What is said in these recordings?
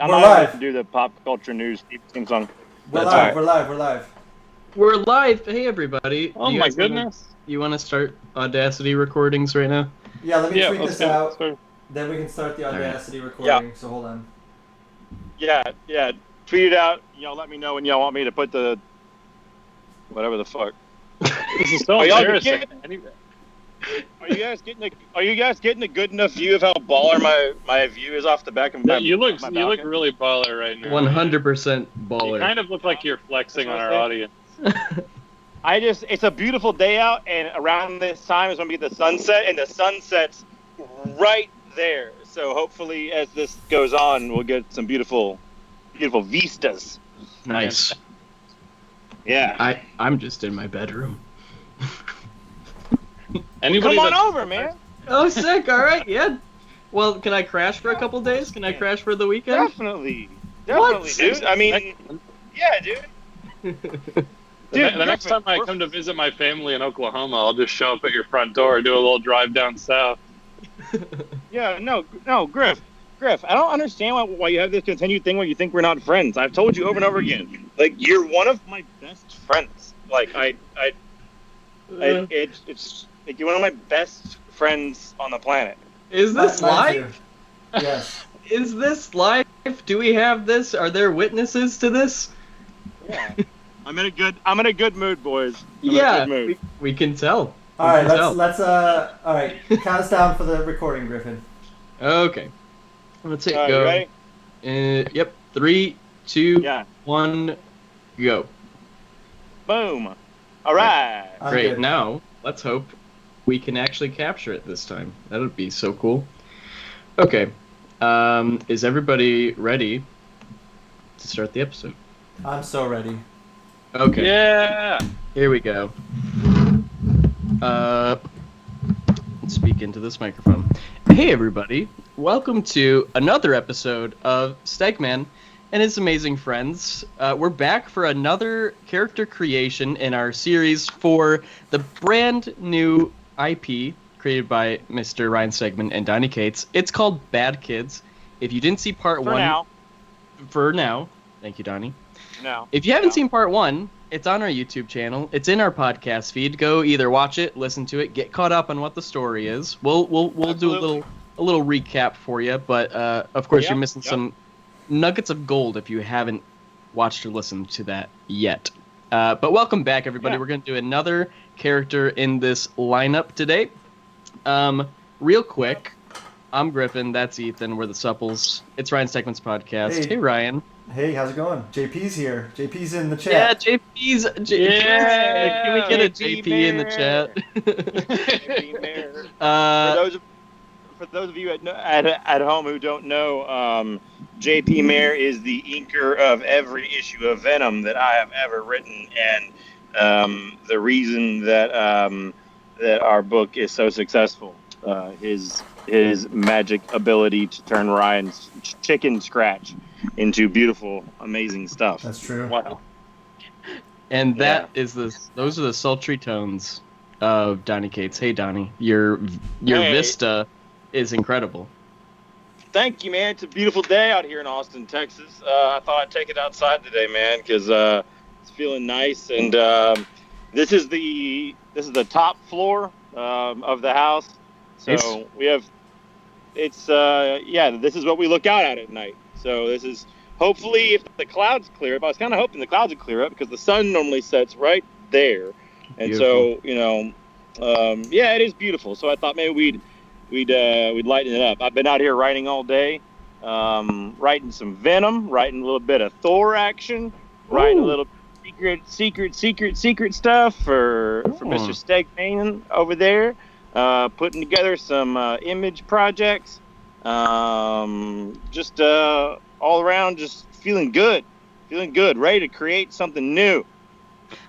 I'm We're not live. going to do the pop culture news theme song. We're That's live. right. We're live. We're live. We're live. Hey, everybody. Oh my goodness. You want to start Audacity recordings right now? Yeah, let me tweet let's this get it out. started. Then we can start the right. Audacity recording. So hold on. Yeah. Tweet it out. Y'all let me know when y'all want me to put the whatever the fuck. This is so Are y'all embarrassing. Are you guys getting a good enough view of how baller my view is off the back of my You look my balcony? really baller right now. 100% You baller. kind of look like you're flexing on our audience. It's a beautiful day out, and around this time is when we get the sunset, and the sunset's right there. So hopefully, as this goes on, we'll get some beautiful vistas. Nice. Yeah. I'm just in my bedroom. Anybody Come on that's- over, man. Oh, sick. All right. Yeah. Well, can I crash for a couple days? Can I crash for the weekend? Definitely, What? dude. I mean, yeah, dude. The next time I come to visit my family in Oklahoma, I'll just show up at your front door and do a little drive down south. Yeah, no, Griff, I don't understand why you have this continued thing where you think we're not friends. I've told you over and over again, like you're one of my best friends. Like it's like you're one of my best friends on the planet. Is this Mine live? too. Yes. Is this live? Do we have this? Are there witnesses to this? Yeah. I'm in a good mood, boys. I'm in a Yeah, good mood. we can tell. All right. We can Let's all right. Count us down for the recording, Griffin. tell. Okay. Let's hit All right, go. you ready? Yep. 3, 2, Yeah. 1, go. Boom. All right. I'm Great. good. Now, let's hope we can actually capture it this time. That would be so cool. Okay. Is everybody ready to start the episode? I'm so ready. Okay. Yeah. Here we go. Let's speak into this microphone. Hey, everybody. Welcome to another episode of Stegman and his amazing friends. We're back for another character creation in our series for the brand new IP created by Mr. Ryan Stegman and Donny KIDZ. It's called Bad Kids. If you didn't see part one... For now. Thank you, Donny. No. If you haven't seen part one, it's on our YouTube channel. It's in our podcast feed. Go either watch it, listen to it, get caught up on what the story is. We'll do a little recap for you, but of course you're missing some nuggets of gold if you haven't watched or listened to that yet. But welcome back, everybody. Yeah. We're going to do another character in this lineup today. Real quick, I'm Griffin. That's Ethan. We're the Supples. It's Ryan Stegman's podcast. Hey Ryan. Hey, how's it going? JP's here. JP's in the Yeah, chat. JP's. Yeah. Can we get a JP JP in the chat? For those of you at home who don't know, JP Mayer is the inker of every issue of Venom that I have ever written, and the reason that that our book is so successful, his magic ability to turn Ryan's chicken scratch into beautiful, amazing stuff. That's true. Wow. And those are the sultry tones of Donny KIDZ. Hey Donny, your vista is incredible. Thank you, man. It's a beautiful day out here in Austin, Texas. I thought I'd take it outside today, man, because it's feeling nice. And this is the top floor of the house. So we have this is what we look out at night. So this is hopefully if the clouds clear up. I was kind of hoping the clouds would clear up because the sun normally sets right there, and Beautiful. so it is beautiful. So I thought maybe we'd lighten it up. I've been out here writing all day, writing some Venom, writing a little bit of Thor action, writing a little secret stuff for Mr. Stegman over there, putting together some image projects, just all around, just feeling good, ready to create something new.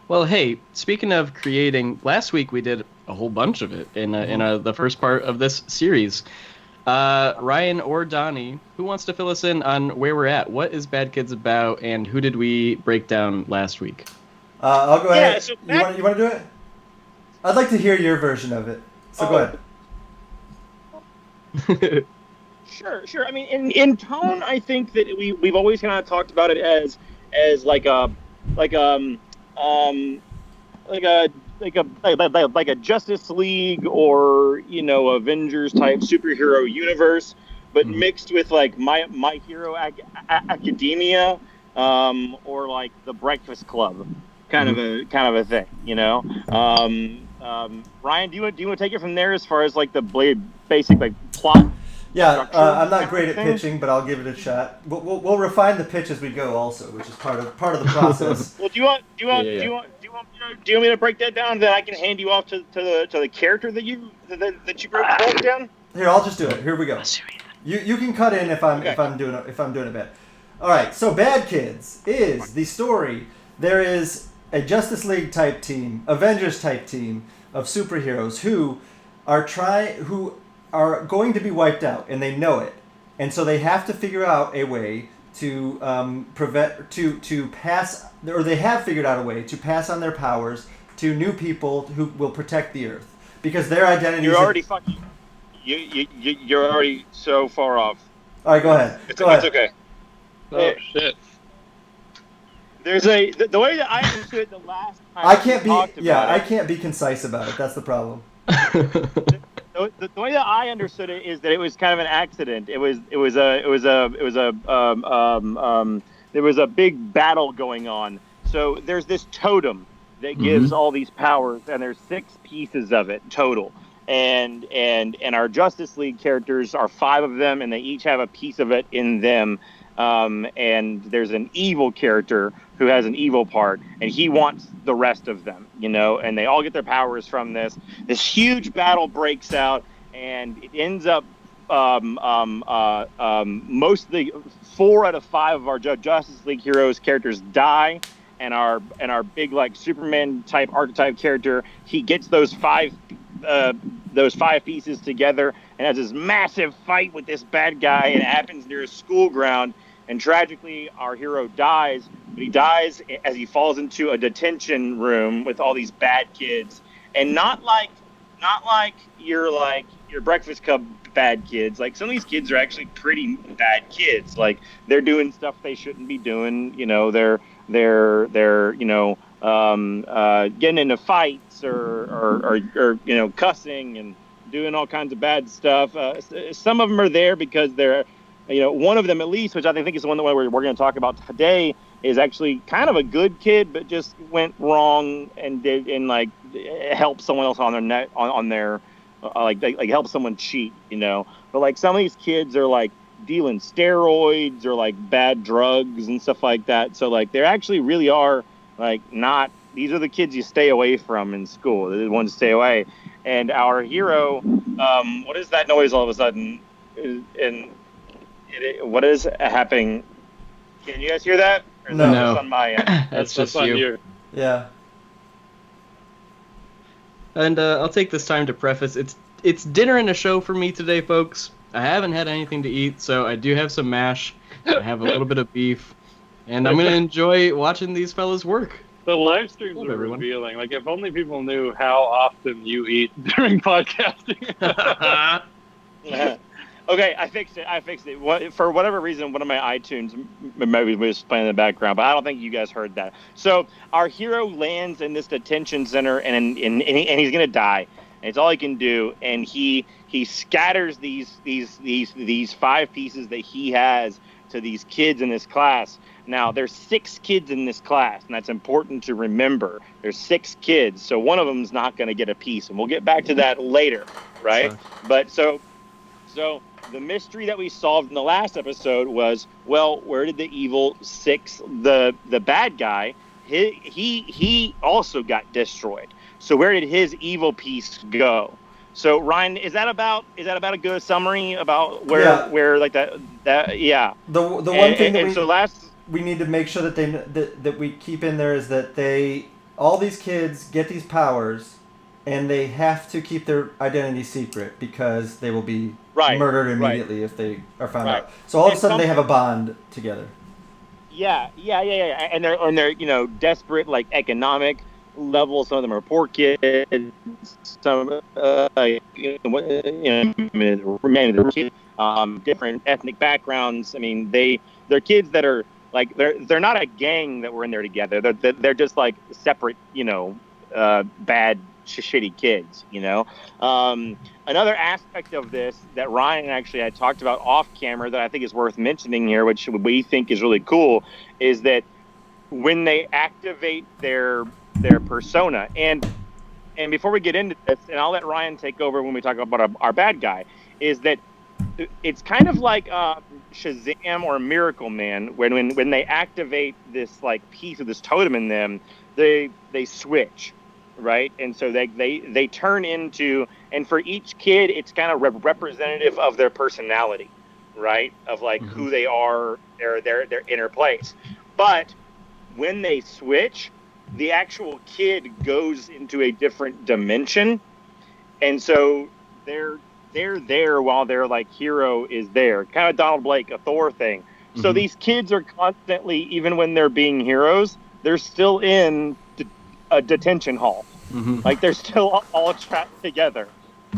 Well, hey, speaking of creating, last week we did a whole bunch of it in the first part of this series. Ryan or Donny, who wants to fill us in on where we're at? What is Bad Kids about, and who did we break down last week? I'll go ahead. So You want to do it? I'd like to hear your version of it. So go ahead. Sure. I mean, in tone, I think that we've always kind of talked about it as like um like a like a Justice League or Avengers type superhero universe, but mixed with like My Hero Academia, or like the Breakfast Club, kind of a thing. Ryan, do you want to take it from there as far as like the basic like plot? Yeah, Structure I'm not kind great of at thing? pitching, but I'll give it a shot. We'll refine the pitch as we go, also, which is part of the process. Well, do you want do you want Yeah. do you want do you want me to, do you want me to break that down? Then I can hand you off to the character that you broke down. Here, I'll just do it. Here we go. You can cut in if I'm Okay. if I'm doing it bad. All right. So Bad Kids is the story. There is a Justice League type team, Avengers type team of superheroes who are going to be wiped out, and they know it, and so they have to figure out a way to pass, or they have figured out a way to pass on their powers to new people who will protect the Earth, because their identities. You're already fucking. You're already so far off. All right, go ahead. It's Go ahead. okay. Oh shit! There's the way that I understood it the last time I can't we talked be. Yeah, about I it, can't be concise about it. That's the problem. the way that I understood it is that it was kind of an accident. There was a big battle going on. So there's this totem that gives all these powers, and there's 6 pieces of it total. And our Justice League characters are 5 of them, and they each have a piece of it in them. And there's an evil character who has an evil part, and he wants the rest of them, and they all get their powers from this. This huge battle breaks out, and it ends up mostly 4 out of 5 of our Justice League heroes characters die, and our big like Superman type archetype character, he gets those 5 pieces together and has this massive fight with this bad guy, and it happens near a school ground. And tragically, our hero dies, but he dies as he falls into a detention room with all these bad kids, and not like your Breakfast Club bad kids. Like, some of these kids are actually pretty bad kids. Like, they're doing stuff they shouldn't be doing. They're getting into fights or cussing and doing all kinds of bad stuff. Some of them are there because they're. One of them at least, which I think is the one that we're going to talk about today, is actually kind of a good kid, but just went wrong and helped someone else on their net on their like help someone cheat, But like some of these kids are like dealing steroids or like bad drugs and stuff like that. So like they actually really are like not. These are the kids you stay away from in school. They're the ones to stay away. And our hero, what is that noise all of a sudden? What is happening? Can you guys hear that? Or is No. that just on my end? That's just on you. you. Yeah. And I'll take this time to preface, it's dinner and a show for me today, folks. I haven't had anything to eat, so I do have some mash. I have a little bit of beef, and I'm gonna enjoy watching these fellas work. The live streams Hello, are everyone. revealing. Like, if only people knew how often you eat during podcasting. Okay, I fixed it. For whatever reason, one of my iTunes maybe was playing in the background, but I don't think you guys heard that. So our hero lands in this detention center, and he's gonna die. And it's all he can do, and he scatters these 5 pieces that he has to these kids in this class. Now, there's 6 kids in this class, and that's important to remember. There's 6 kids, so one of them's not going to get a piece, and we'll get back to that later, right? Sure. But so the mystery that we solved in the last episode was, well, where did the evil 6, the bad guy, he also got destroyed. So where did his evil piece go? So Ryan, is that about a good summary about where like that yeah. The one thing that so we need to make sure that we keep in there is that all these kids get these powers, and they have to keep their identity secret because they will be murdered immediately if they are found out. So all of a sudden they have a bond together. Yeah. And they're desperate, like economic level. Some of them are poor kids. Some, different ethnic backgrounds. I mean, they're kids that are like they're not a gang that were in there together. They're just like separate, bad shitty kids. Another aspect of this that Ryan actually had talked about off camera that I think is worth mentioning here, which we think is really cool, is that when they activate their persona, and before we get into this, and I'll let Ryan take over when we talk about our bad guy, is that it's kind of like Shazam or Miracle Man when they activate this like piece of this totem in them, they switch, right? And so they turn into, and for each kid it's kind of representative of their personality, right? Of like who they are, their inner place. But when they switch, the actual kid goes into a different dimension, and so they're there while their like hero is there, kind of Donald Blake, a Thor thing. So these kids are constantly, even when they're being heroes, they're still in a detention hall. Like they're still all trapped together.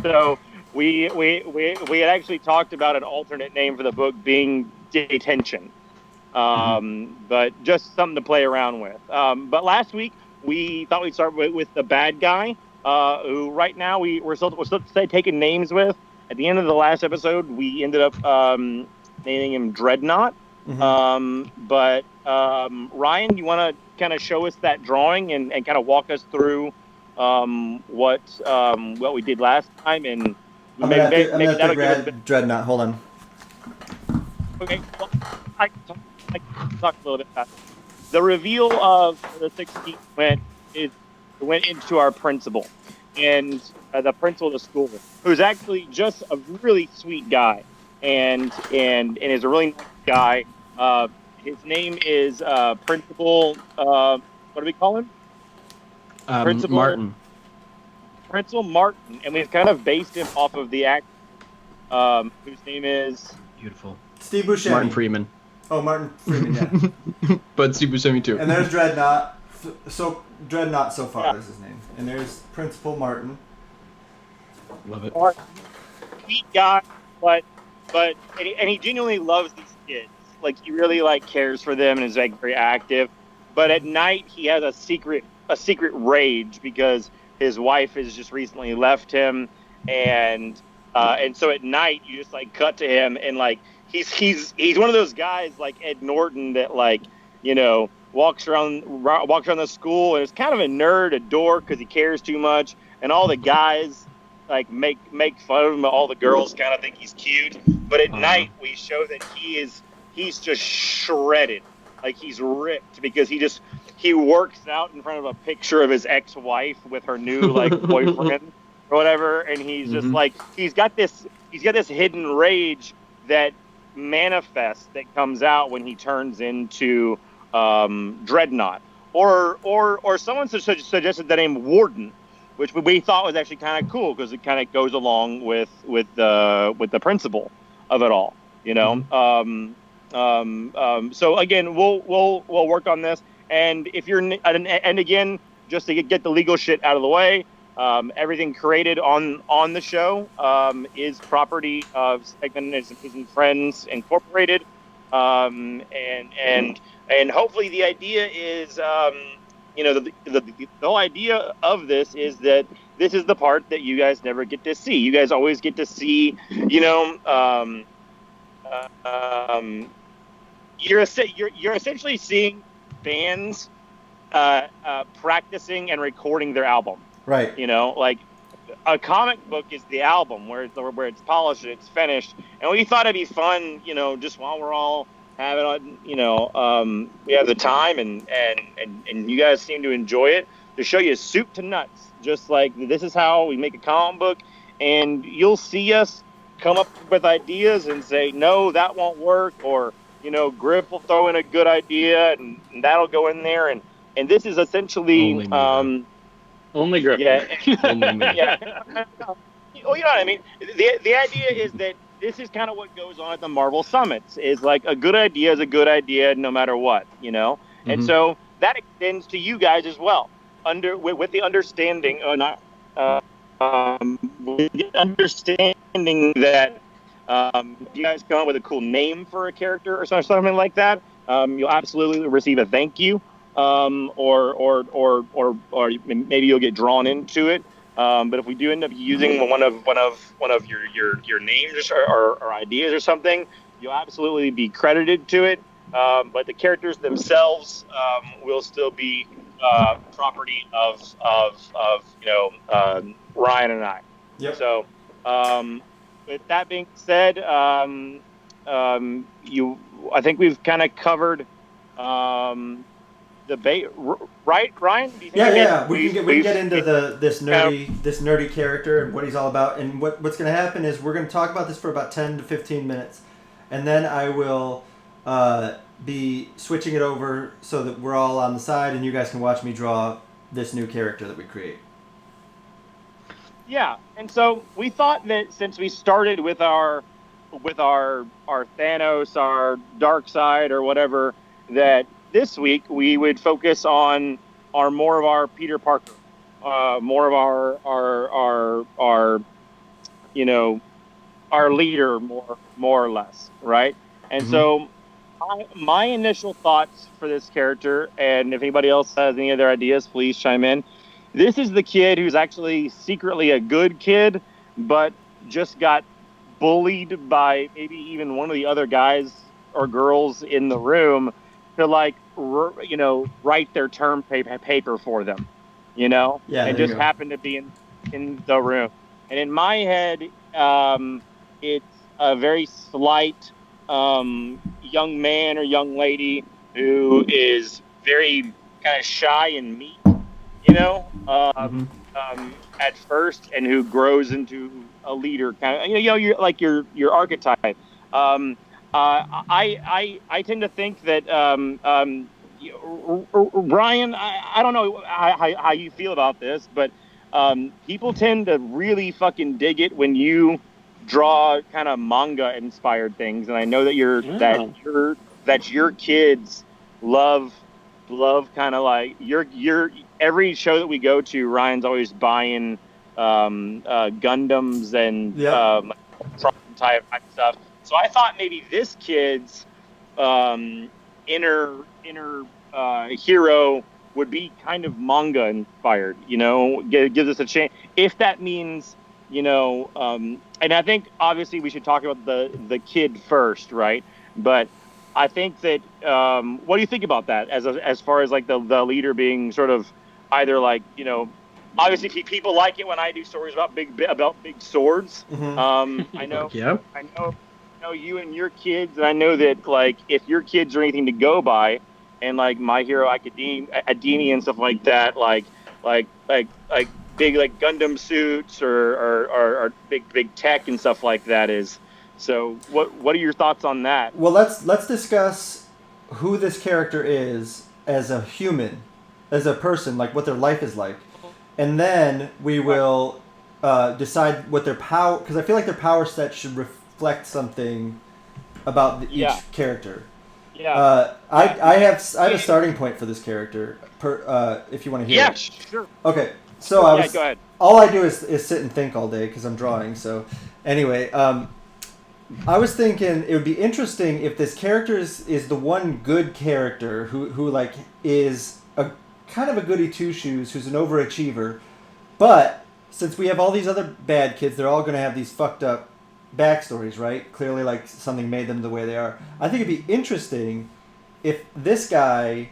So we had actually talked about an alternate name for the book being Detention. But just something to play around with. But last week we thought we'd start with the bad guy, who right now we're still taking names with. At the end of the last episode, we ended up naming him Dreadnought. But Ryan, you want to kind of show us that drawing and kind of walk us through what we did last time, and maybe that'll give us a bit. Dreadnought. Hold on. Okay, well, I can talk a little bit about it. The reveal of the 16th went into our principal, and the principal of the school, who's actually just a really sweet guy, and is a really nice guy. His name is Principal. What do we call him? Principal Martin. Principal Martin, and we've kind of based him off of the actor, whose name is beautiful Steve Buscemi. Martin Freeman. Oh, Martin Freeman, yeah. But Steve Buscemi too. And there's Dreadnought. So Dreadnought so far is his name. And there's Principal Martin. Love it. Martin, sweet guy, but he genuinely loves these kids. Like he really like cares for them and is like very active. But at night he has a secret rage because his wife has just recently left him, and so at night you just like cut to him, and like he's one of those guys like Ed Norton that like walks around the school and is kind of a nerd, a dork because he cares too much, and all the guys like make fun of him. All the girls kind of think he's cute, but at night we show that he's just shredded, like he's ripped because he works out in front of a picture of his ex-wife with her new like boyfriend or whatever, and he's just like he's got this hidden rage that manifests, that comes out when he turns into Dreadnought, or someone suggested the name Warden, which we thought was actually kind of cool because it kind of goes along with the principle of it all, So again, we'll work on this, and if you're and again, just to get the legal shit out of the way, everything created on the show is property of Stegman and Friends Incorporated, and hopefully the idea is, the whole idea of this is that this is the part that you guys never get to see. You guys always get to see, you're essentially seeing bands practicing and recording their album. Right. Like a comic book is the album where it's polished and it's finished. And we thought it'd be fun, just while we're all having on, we have the time and you guys seem to enjoy it, to show you soup to nuts. Just like this is how we make a comic book, and you'll see us come up with ideas and say, no, that won't work, or Griff will throw in a good idea and that'll go in there, and this is essentially only Griff. Yeah. Only me. Yeah. Well, you know what I mean? The idea is that this is kind of what goes on at the Marvel Summits, is like a good idea is a good idea no matter what, And so that extends to you guys as well. with the understanding, with the understanding that if you guys come up with a cool name for a character or something like that, you'll absolutely receive a thank you, or maybe you'll get drawn into it. But if we do end up using one of your names or ideas or something, you'll absolutely be credited to it. But the characters themselves will still be property of Ryan and I. Yep. So with that being said, I think we've kind of covered the bait, right, Ryan? Do you think Yeah. We can get into this nerdy character and what he's all about. And what's going to happen is we're going to talk about this for about 10 to 15 minutes, and then I will be switching it over so that we're all on the side, and you guys can watch me draw this new character that we create. Yeah, and so we thought that since we started with our Thanos, our dark side or whatever, that this week we would focus on more of our Peter Parker, more of our our leader, more or less, right? And so my initial thoughts for this character, and if anybody else has any other ideas, please chime in. This is the kid who's actually secretly a good kid, but just got bullied by maybe even one of the other guys or girls in the room to write their term paper for them, and just happened to be in the room. And in my head, it's a very slight young man or young lady who is very kind of shy and meek, at first, and who grows into a leader, kind of, you're like your archetype. I tend to think that Ryan, I don't know how you feel about this, but people tend to really fucking dig it when you draw kind of manga inspired things, and I know that your kids love kind of like your every show that we go to, Ryan's always buying Gundams and type stuff. So I thought maybe this kid's inner hero would be kind of manga inspired, gives us a chance. If that means, and I think obviously we should talk about the kid first, right? But I think that what do you think about that as far as like the leader being sort of either like, obviously people like it when I do stories about big swords. I know you and your kids, and I know that like if your kids are anything to go by, and like My Hero Academia and stuff like that, like big like Gundam suits or big tech and stuff like that is. So what are your thoughts on that? Well, let's discuss who this character is as a human, as a person, like what their life is like, and then we will decide what their power. Because I feel like their power set should reflect something about each character. Yeah. I have a starting point for this character. If you want to hear it. Yeah, sure. Okay. So go ahead. All I do is sit and think all day because I'm drawing. So anyway, I was thinking it would be interesting if this character is the one good character who like is a kind of a goody two shoes, who's an overachiever, but since we have all these other bad kids, they're all going to have these fucked up backstories, right? Clearly, like something made them the way they are. I think it'd be interesting if this guy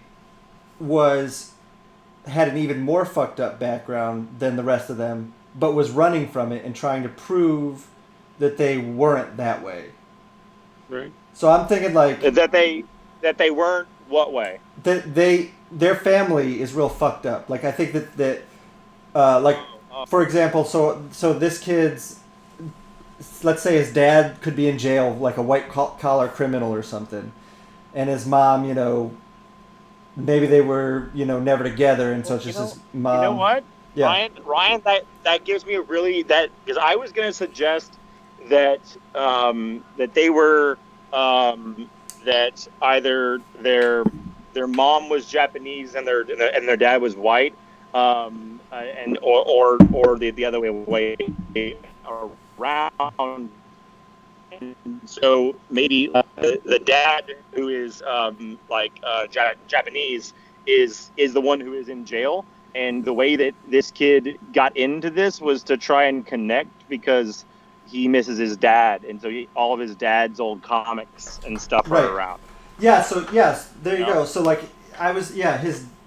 had an even more fucked up background than the rest of them, but was running from it and trying to prove that they weren't that way. Right. So I'm thinking like that they weren't what way? That their family is real fucked up. Like I think that for example, so this kid's, let's say his dad could be in jail, like a white collar criminal or something, and his mom, maybe they were, never together, and so it's just his mom. You know what? Yeah. Ryan, that gives me because I was going to suggest that that they were that either their mom was Japanese and their dad was white, and or the other way around. And so maybe the dad, who is Japanese, is the one who is in jail. And the way that this kid got into this was to try and connect, because he misses his dad, and so all of his dad's old comics and stuff are around. Yeah. So yes, there you go. So like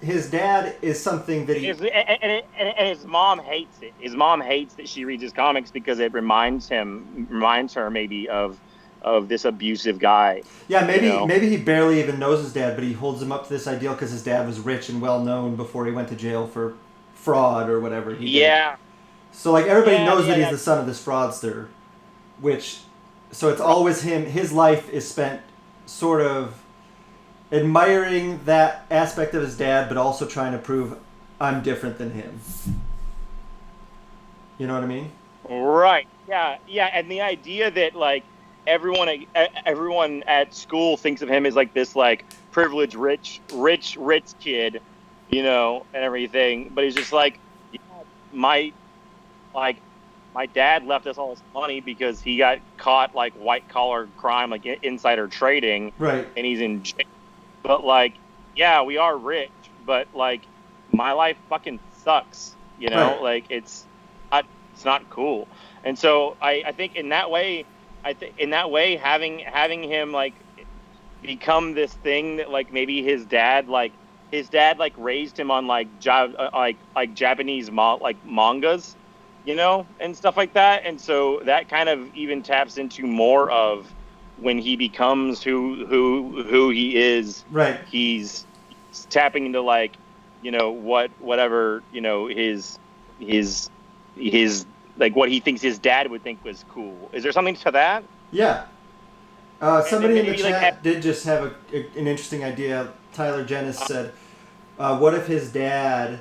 his dad is something that and his mom hates it. His mom hates that she reads his comics because it reminds her maybe of this abusive guy. Yeah, maybe he barely even knows his dad, but he holds him up to this ideal because his dad was rich and well known before he went to jail for fraud or whatever he did. So like everybody knows that he's the son of this fraudster, so it's always him. His life is spent sort of admiring that aspect of his dad, but also trying to prove I'm different than him. You know what I mean? Right. Yeah. And the idea that like everyone at school thinks of him as like this like privileged rich kid, and everything, but he's just like, my dad left us all his money because he got caught like white collar crime, like insider trading, right? And he's in jail. But like, yeah, we are rich, but like, my life fucking sucks, Right. Like it's not cool. And so I think in that way, having him like become this thing that like maybe his dad raised him on like Japanese mangas, and stuff like that. And so that kind of even taps into more of when he becomes who he is. Right. He's tapping into like, whatever, his like what he thinks his dad would think was cool. Is there something to that? Yeah. Somebody in the chat did just have an interesting idea. Tyler Jennis said, what if his dad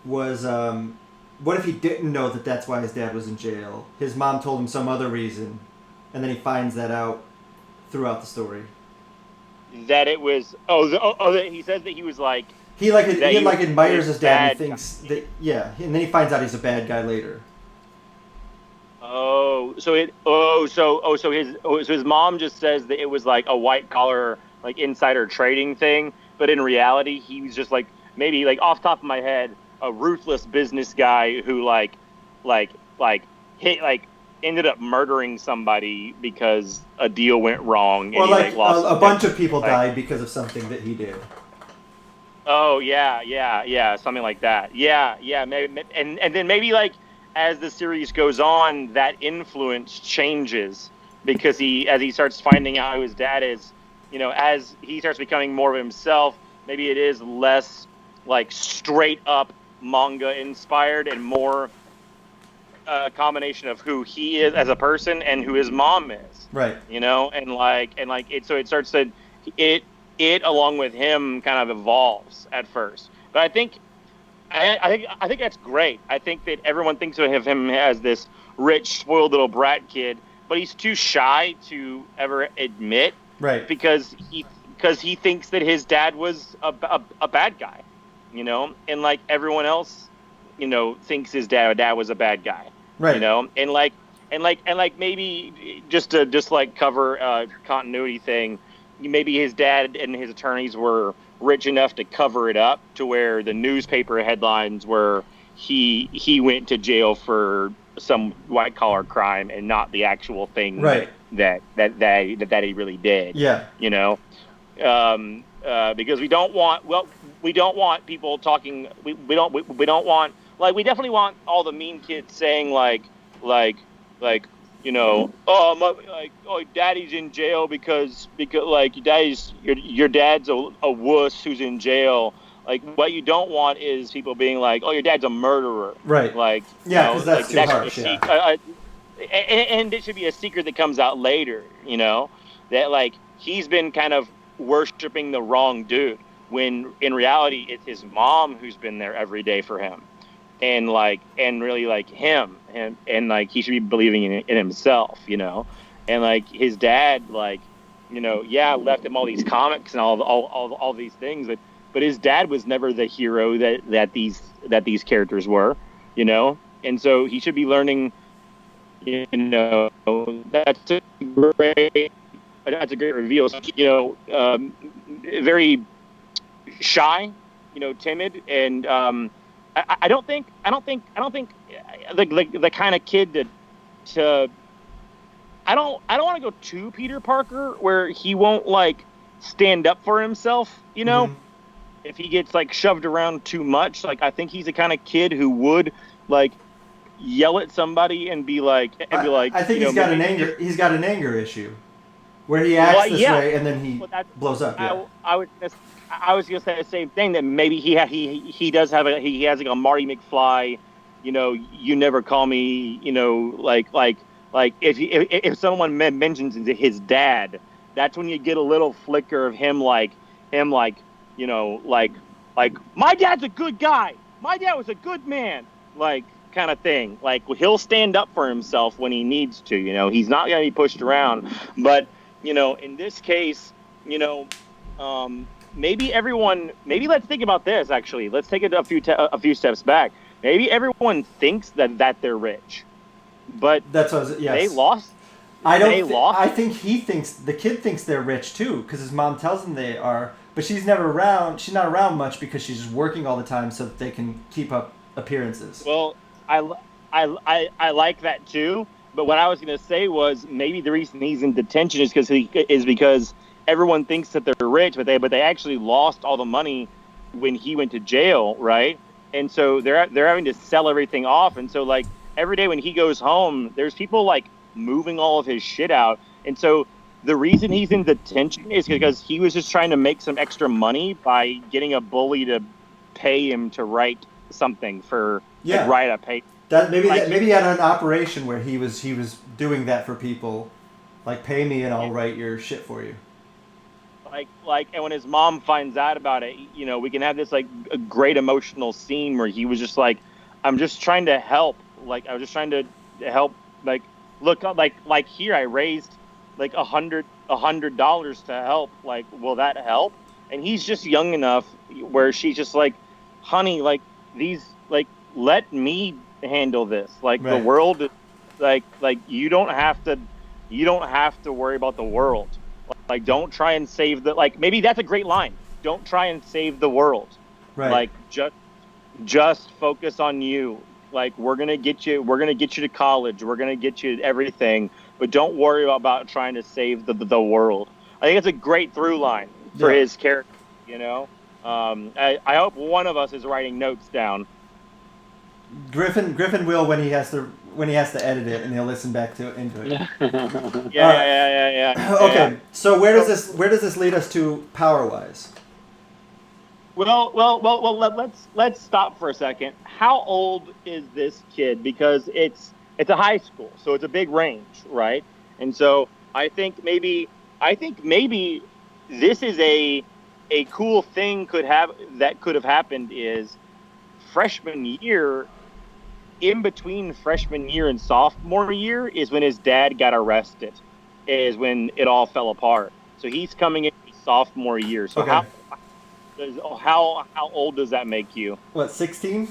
was, what if he didn't know that that's why his dad was in jail? His mom told him some other reason, and then he finds that out throughout the story. That it was, he says that he was like... He admires his dad and thinks that, and then he finds out he's a bad guy later. So his mom just says that it was like a white collar like insider trading thing, but in reality he was just like, maybe like off the top of my head, a ruthless business guy who ended up murdering somebody because a deal went wrong, and or like lost a bunch of people died because of something that he did. Oh yeah, something like that. Yeah, maybe, and then maybe like, as the series goes on, that influence changes because as he starts finding out who his dad is, as he starts becoming more of himself, maybe it is less like straight up manga inspired and more a combination of who he is as a person and who his mom is. Right. So it starts to it along with him kind of evolves at first. But I think that's great. I think that everyone thinks of him as this rich, spoiled little brat kid, but he's too shy to ever admit, right? Because he thinks that his dad was a bad guy, and like everyone else, thinks his dad was a bad guy, right? And maybe just to cover a continuity thing, maybe his dad and his attorneys were rich enough to cover it up to where the newspaper headlines were he went to jail for some white collar crime and not the actual thing right. that he really did. Yeah. Because we don't want people talking. We don't want, like, we definitely want all the mean kids saying like daddy's in jail because like your dad's a wuss who's in jail. Like, what you don't want is people being like, oh, your dad's a murderer. Right. Like, because that's too harsh. And it should be a secret that comes out later, that like he's been kind of worshiping the wrong dude, when in reality it's his mom who's been there every day for him. And really like him, and like he should be believing in himself, and like his dad, like, left him all these comics and all these things, but his dad was never the hero that these characters were, and so he should be learning. That's a great reveal. Very shy, timid, and I don't think the kind of kid to I don't want to go to Peter Parker where he won't like stand up for himself, Mm-hmm. if he gets like shoved around too much. Like I think he's the kind of kid who would like yell at somebody and be like I think he's got an anger issue where he acts this way and then he blows up. Yeah. I was gonna say the same thing, that maybe he has like a Marty McFly, you never call me, like if someone mentions his dad, that's when you get a little flicker of him like my dad's a good guy, my dad was a good man, like kind of thing. Like he'll stand up for himself when he needs to. He's not gonna be pushed around. But in this case, maybe let's think about this. Actually, let's take it a few steps back. Maybe everyone thinks that they're rich, but that's what yes. They lost. I think the kid thinks they're rich too, because his mom tells him they are, but she's never around. She's not around much because she's just working all the time so that they can keep up appearances. Well, I like that too. But what I was going to say was maybe the reason he's in detention is because everyone thinks that they're rich, but they actually lost all the money when he went to jail, right? And so they're having to sell everything off. And so like every day when he goes home, there's people like moving all of his shit out. And so the reason he's in detention is because he was just trying to make some extra money by getting a bully to pay him to write something for write a paper. Maybe he had an operation where he was doing that for people, like pay me and I'll write your shit for you. And when his mom finds out about it, we can have this like a great emotional scene where he was just like, I'm just trying to help. Like I was just trying to help. Like look, like here I raised like $100 to help. Like will that help? And he's just young enough where she's just like, honey, like these, like let me handle this. Like right. The world, like you don't have to worry about the world. Like don't try and save maybe that's a great line. Don't try and save the world. Right. Like just focus on you. Like we're gonna get you to college. We're gonna get you everything, but don't worry about trying to save the world. I think it's a great through line for his character. I hope one of us is writing notes down. Griffin will when he has to edit it, and he'll listen back into it. Yeah. Okay, so where does this lead us to power wise? Well. Let's stop for a second. How old is this kid? Because it's a high school, so it's a big range, right? And so I think maybe this is a cool thing could have happened is freshman year. In between freshman year and sophomore year is when his dad got arrested, is when it all fell apart. So he's coming in sophomore year. So okay. how old does that make you? What, 16?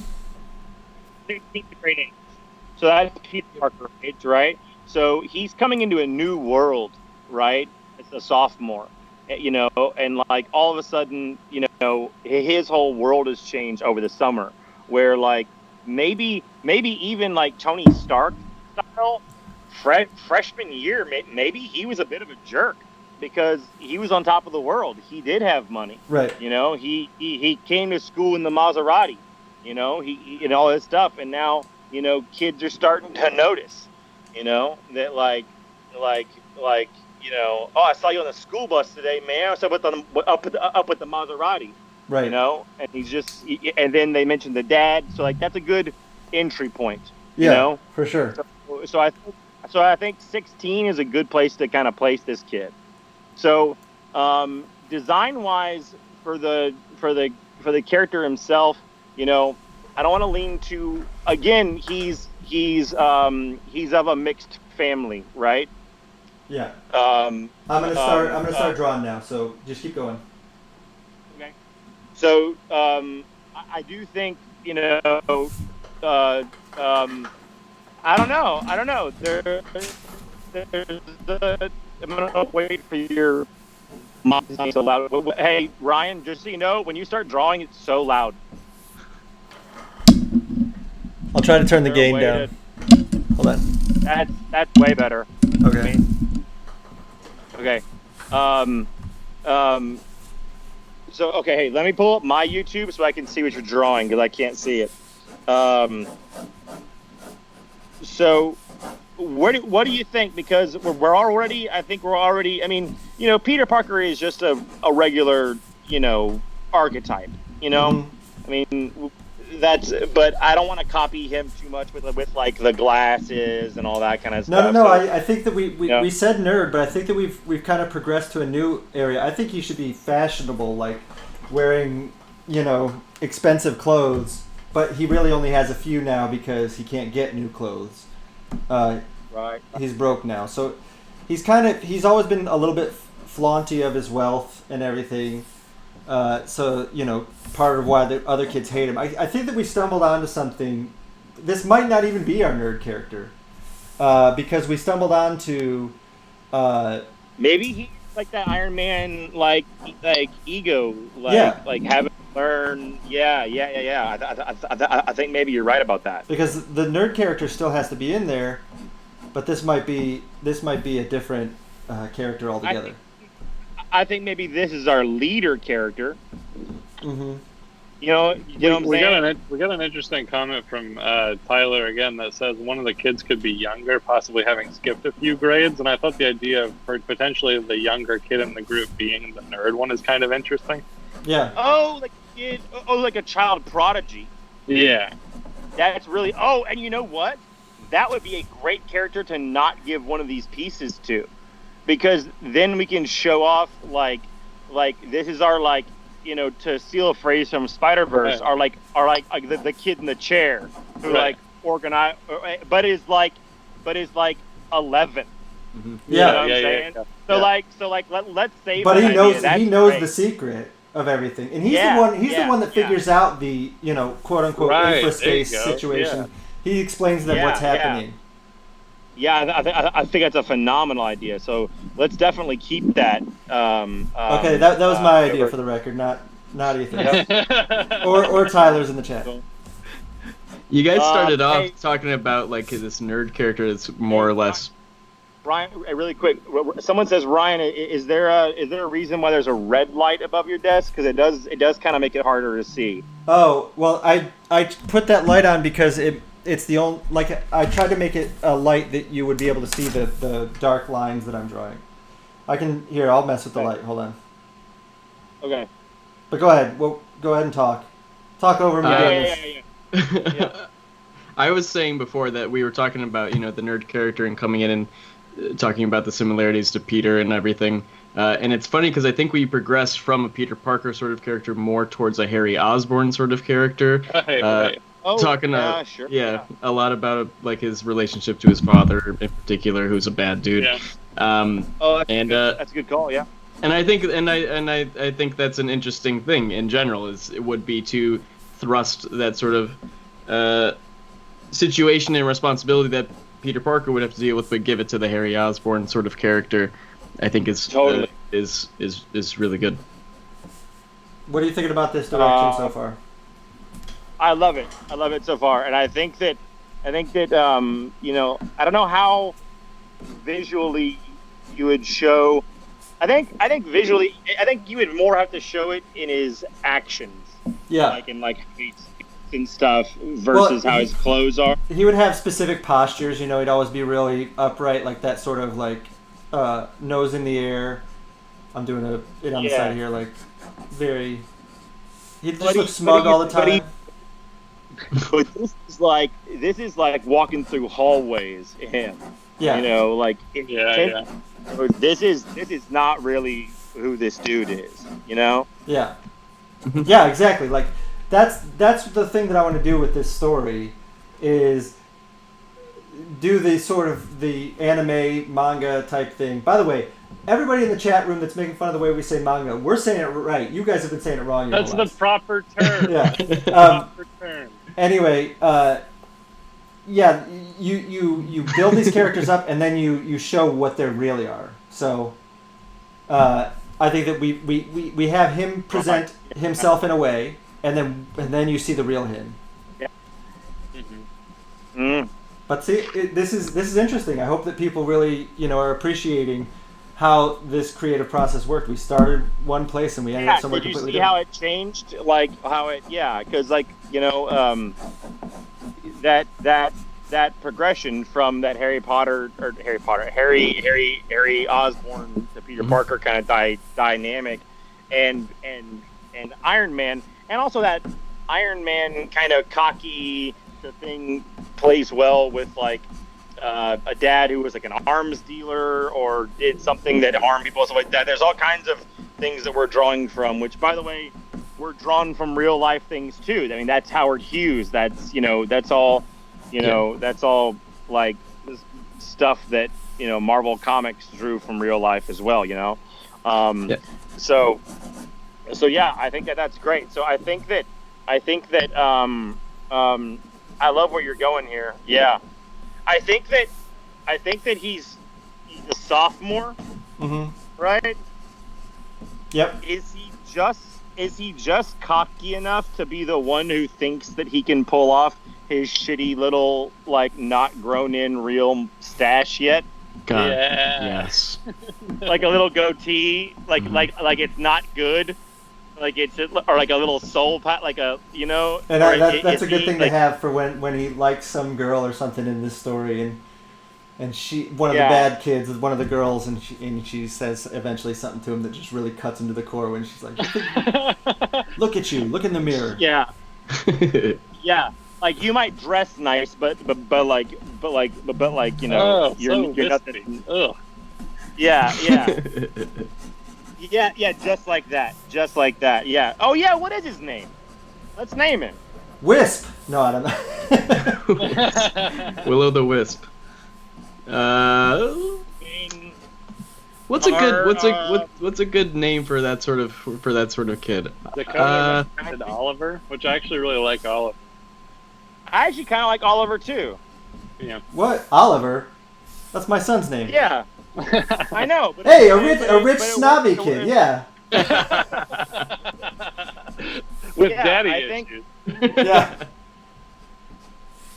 16th grade age. So that's Peter Parker age, right? So he's coming into a new world, right? It's a sophomore, and like all of a sudden, his whole world has changed over the summer, where like maybe even like Tony Stark style, freshman year, maybe he was a bit of a jerk because he was on top of the world. He did have money, right? He came to school in the Maserati, he and all this stuff, and now kids are starting to notice, that like oh, I saw you on the school bus today, man. I was up with the Maserati. Right. And he's just, and then they mentioned the dad, so like that's a good entry point. For sure. So I think 16 is a good place to kind of place this kid. So, design wise for the character himself, I don't want to lean too. Again, he's of a mixed family, right? Yeah. I'm gonna start drawing now. So just keep going. So I do think, I don't know. I'm gonna wait for your mom so loud. Hey, Ryan, just so you know, when you start drawing, it's so loud. I'll try to turn the gain down. Hold on. That's way better. Okay. Okay. So okay, hey, let me pull up my YouTube so I can see what you're drawing because I can't see it. So what do you think? Because we're already. I think we're already. I mean, Peter Parker is just a regular, archetype. Mm-hmm. I mean, but I don't want to copy him too much with like the glasses and all that kind of stuff. No. So, I think that we said nerd, but I think that we've kind of progressed to a new area. I think he should be fashionable, like wearing expensive clothes. But he really only has a few now because he can't get new clothes. Right. He's broke now, so he's always been a little bit flaunty of his wealth and everything. So part of why the other kids hate him. I think that we stumbled onto something. This might not even be our nerd character, because we stumbled onto. Maybe he's like that Iron Man, like ego, like having learn. Yeah. I think maybe you're right about that. Because the nerd character still has to be in there, but this might be a different character altogether. I think maybe this is our leader character. Mm-hmm. You know what I'm saying? We got an interesting comment from Tyler again that says one of the kids could be younger, possibly having skipped a few grades. And I thought the idea of potentially the younger kid in the group being the nerd one is kind of interesting. Yeah. Oh, like a kid. Oh, like a child prodigy. Yeah. That's really. Oh, and you know what? That would be a great character to not give one of these pieces to, because then we can show off like this is our to steal a phrase from Spider-Verse, are like the kid in the chair who organize, but is 11. Mm-hmm. You know what I'm saying? So let's say. But he knows the secret of everything, and he's the one that figures out the quote unquote infraspace situation. Yeah. He explains to them what's happening. Yeah, I think that's a phenomenal idea. So let's definitely keep that. Okay, that was my idea for the record, not Ethan's. or Tyler's in the chat. You guys started off talking about this nerd character that's more or less. Ryan, really quick. Someone says, Ryan, is there a reason why there's a red light above your desk? Because it does kind of make it harder to see. Oh well, I put that light on because it's the only I tried to make it a light that you would be able to see the dark lines that I'm drawing. I'll mess with the light. Hold on. Okay. But go ahead. Well, go ahead and talk. Talk over me. Yeah. I was saying before that we were talking about the nerd character and coming in and talking about the similarities to Peter and everything. And it's funny because I think we progressed from a Peter Parker sort of character more towards a Harry Osborn sort of character. Right. Talking a lot about his relationship to his father in particular, who's a bad dude. Yeah. That's a good call. Yeah. And I think I think that's an interesting thing in general. It would be to thrust that sort of situation and responsibility that Peter Parker would have to deal with, but give it to the Harry Osborn sort of character. I think is totally is really good. What are you thinking about this direction so far? I love it so far, and I think that I don't know how visually you would show. I think visually, you would more have to show it in his actions. Yeah. In and stuff versus how his clothes are. He would have specific postures. He'd always be really upright, like that sort of nose in the air. I'm doing it on the side here, very. He'd just look smug all the time. But this is like walking through hallways. Him. Yeah. This is not really who this dude is. Yeah. Yeah, exactly. That's the thing that I want to do with this story is do the sort of the anime manga type thing. By the way, everybody in the chat room that's making fun of the way we say manga, we're saying it right. You guys have been saying it wrong. That's the proper term. Yeah. Proper term. Anyway, yeah, you build these characters up and then you show what they really are. So, I think that we have him present himself in a way, and then you see the real him. Yeah. Mm. But see, this is interesting. I hope that people really, are appreciating how this creative process worked. We started one place and we ended up somewhere completely different. How it changed? Like how it, because that progression from that Harry Osborn to Peter Parker kind of dynamic, and Iron Man, and also that Iron Man kind of cocky thing plays well with like a dad who was like an arms dealer or did something that harmed people, stuff like that. There's all kinds of things that we're drawing from, which, by the way, we're drawn from real life things too. I mean, that's Howard Hughes. That's that's all. That's all like this stuff that Marvel Comics drew from real life as well. So yeah, I think that's great. So I think that I love where you're going here. Yeah, I think that he's a sophomore, right? Yep. Is he just cocky enough to be the one who thinks that he can pull off his shitty little, like, not grown in real stash yet? God. Yeah. Yes. Like a little goatee, like it's not good, like it's or like a little soul pat, like a And that's a good thing to have for when he likes some girl or something in this story, and she, one of the bad kids, is one of the girls, and she says eventually something to him that just really cuts him to the core when she's like, "Look at you, look in the mirror." Yeah. Yeah. Like you might dress nice, but like you're nothing. Ugh. Yeah. Yeah, just like that. Yeah. Oh yeah, what is his name? Let's name him. Wisp. No, I don't know. Willow the Wisp. What's a good name for that sort of kid? Dakota recommended Oliver, which I actually really like Oliver. I actually kind of like Oliver too. Yeah. What? Oliver? That's my son's name. Yeah. I know. But hey, a rich snobby kid. Yeah. With daddy issues. Yeah.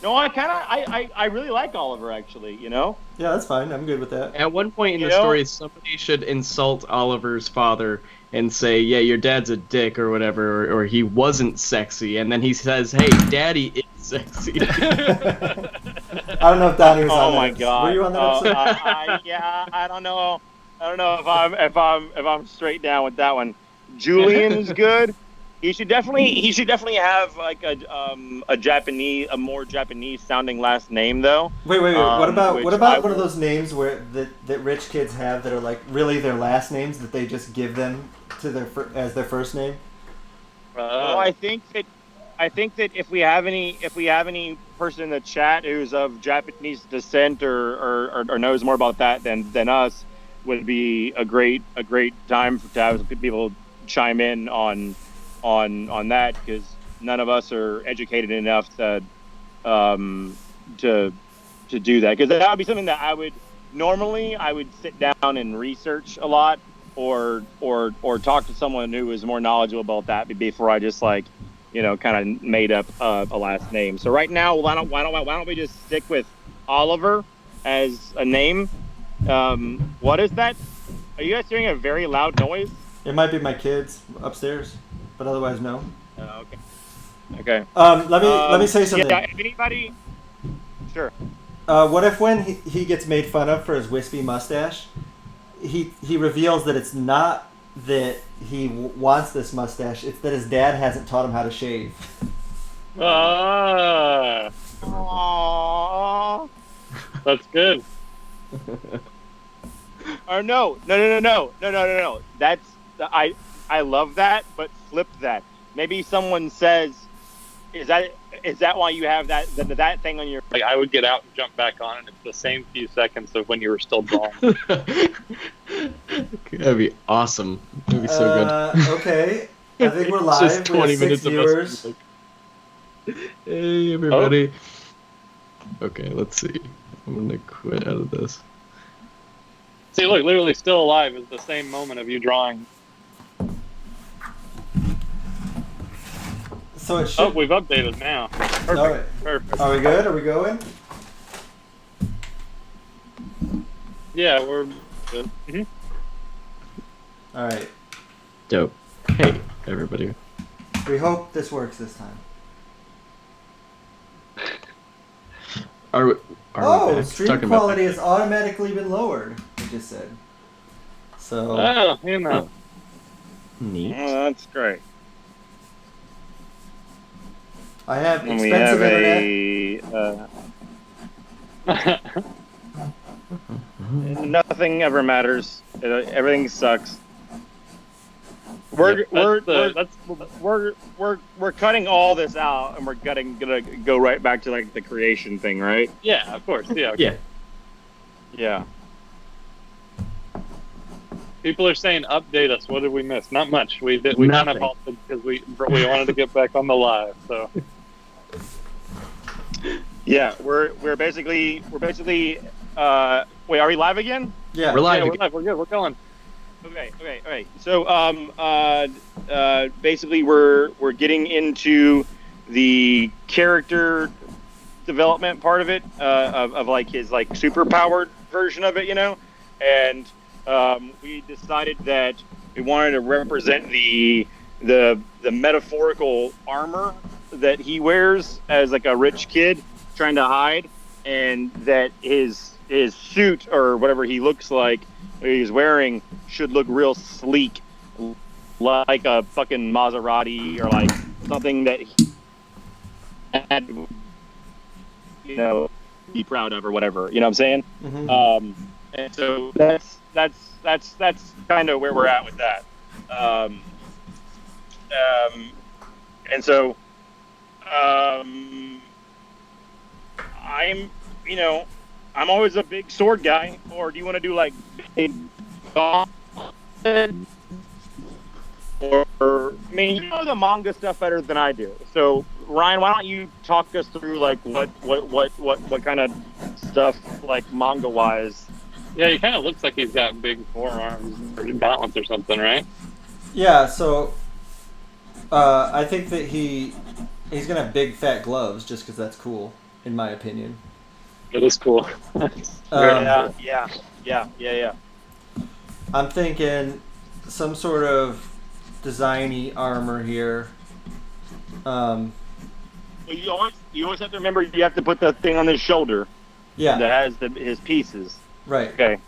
No, I really like Oliver actually. Yeah, that's fine. I'm good with that. At one point in the story, somebody should insult Oliver's father and say, "Yeah, your dad's a dick," or whatever, or he wasn't sexy, and then he says, "Hey, Daddy is sexy." I don't know if Donny was on that. Oh my God! Were you on that episode? Yeah, I don't know. I don't know if I'm straight down with that one. Julian's good. He should definitely have like a more Japanese sounding last name though. Wait. What about one of those names where that rich kids have that are like really their last names that they just give them to as their first name? Well, I think that if we have any person in the chat who's of Japanese descent or knows more about that than us, would be a great time to have people chime in on that, because none of us are educated enough to do that, because that would be something that I would sit down and research a lot or talk to someone who is more knowledgeable about that before I just kind of made up a last name. So right now, why don't we just stick with Oliver as a name? What is that? Are you guys hearing a very loud noise? It might be my kids upstairs. But otherwise, no. Okay. Let me say something. Yeah, if anybody... Sure. What if when he gets made fun of for his wispy mustache, he reveals that it's not that he wants this mustache, it's that his dad hasn't taught him how to shave. Aww. That's good. Or no. That's... I love that, but flip that. Maybe someone says, is that why you have that thing on your? Like I would get out and jump back on, and it's the same few seconds of when you were still drawing. That'd be awesome. That'd be so good. Okay, I think we're live. Just 20 minutes viewers. of us. Hey everybody. Oh. Okay, let's see. I'm gonna quit out of this. See, look, literally still alive is the same moment of you drawing. So it should... Oh, we've updated now. Perfect. Right. Perfect. Are we good? Are we going? Yeah, we're good. Mm-hmm. All right. Dope. Hey, everybody. We hope this works this time. Are we stream quality has automatically been lowered. It just said. So. Oh, you know. Neat. Oh, that's great. I have And expensive internet. Nothing ever matters. Everything sucks. We're cutting all this out, and we're gonna go right back to like the creation thing, right? Yeah, of course. Yeah. Yeah. Yeah. People are saying update us. What did we miss? Not much. We kind of halted because we wanted to get back on the live. So. Yeah, we're basically. Wait, are we live again? Yeah, we're live. Yeah, we're live. We're good. We're going. Okay. So, basically, we're getting into the character development part of it, of like his like super powered version of it, you know, and we decided that we wanted to represent the metaphorical armor that he wears as like a rich kid trying to hide, and that his suit or whatever he looks like he's wearing should look real sleek, like a fucking Maserati or like something that he had, you know, be proud of or whatever. You know what I'm saying? Mm-hmm. And so that's kind of where we're at with that. And so I'm always a big sword guy. Or do you want to do like big gauntlet? Or I mean, you know the manga stuff better than I do. So Ryan, why don't you talk us through like what kind of stuff like manga wise? Yeah, he kind of looks like he's got big forearms or gauntlets or something, right? Yeah. So I think that he's gonna have big fat gloves just because that's cool, in my opinion. It is cool. Yeah. I'm thinking some sort of designy armor here. Well, you always have to remember you have to put the thing on his shoulder. Yeah. That has his pieces. Right. Okay.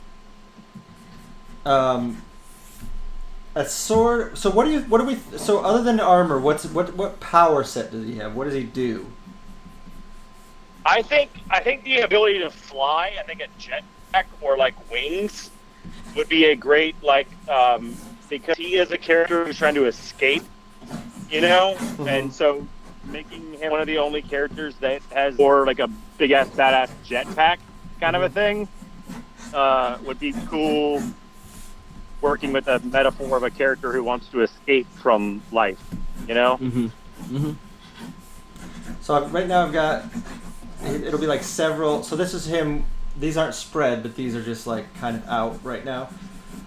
A sword. So what do we? So other than armor, what power set does he have? What does he do? I think the ability to fly, I think a jetpack or like wings would be a great because he is a character who's trying to escape, you know, and so making him one of the only characters that has or like a big ass badass jetpack kind of a thing would be cool. Working with a metaphor of a character who wants to escape from life, you know. So right now I've got. It'll be like several. So this is him. These aren't spread, but these are just like kind of out right now.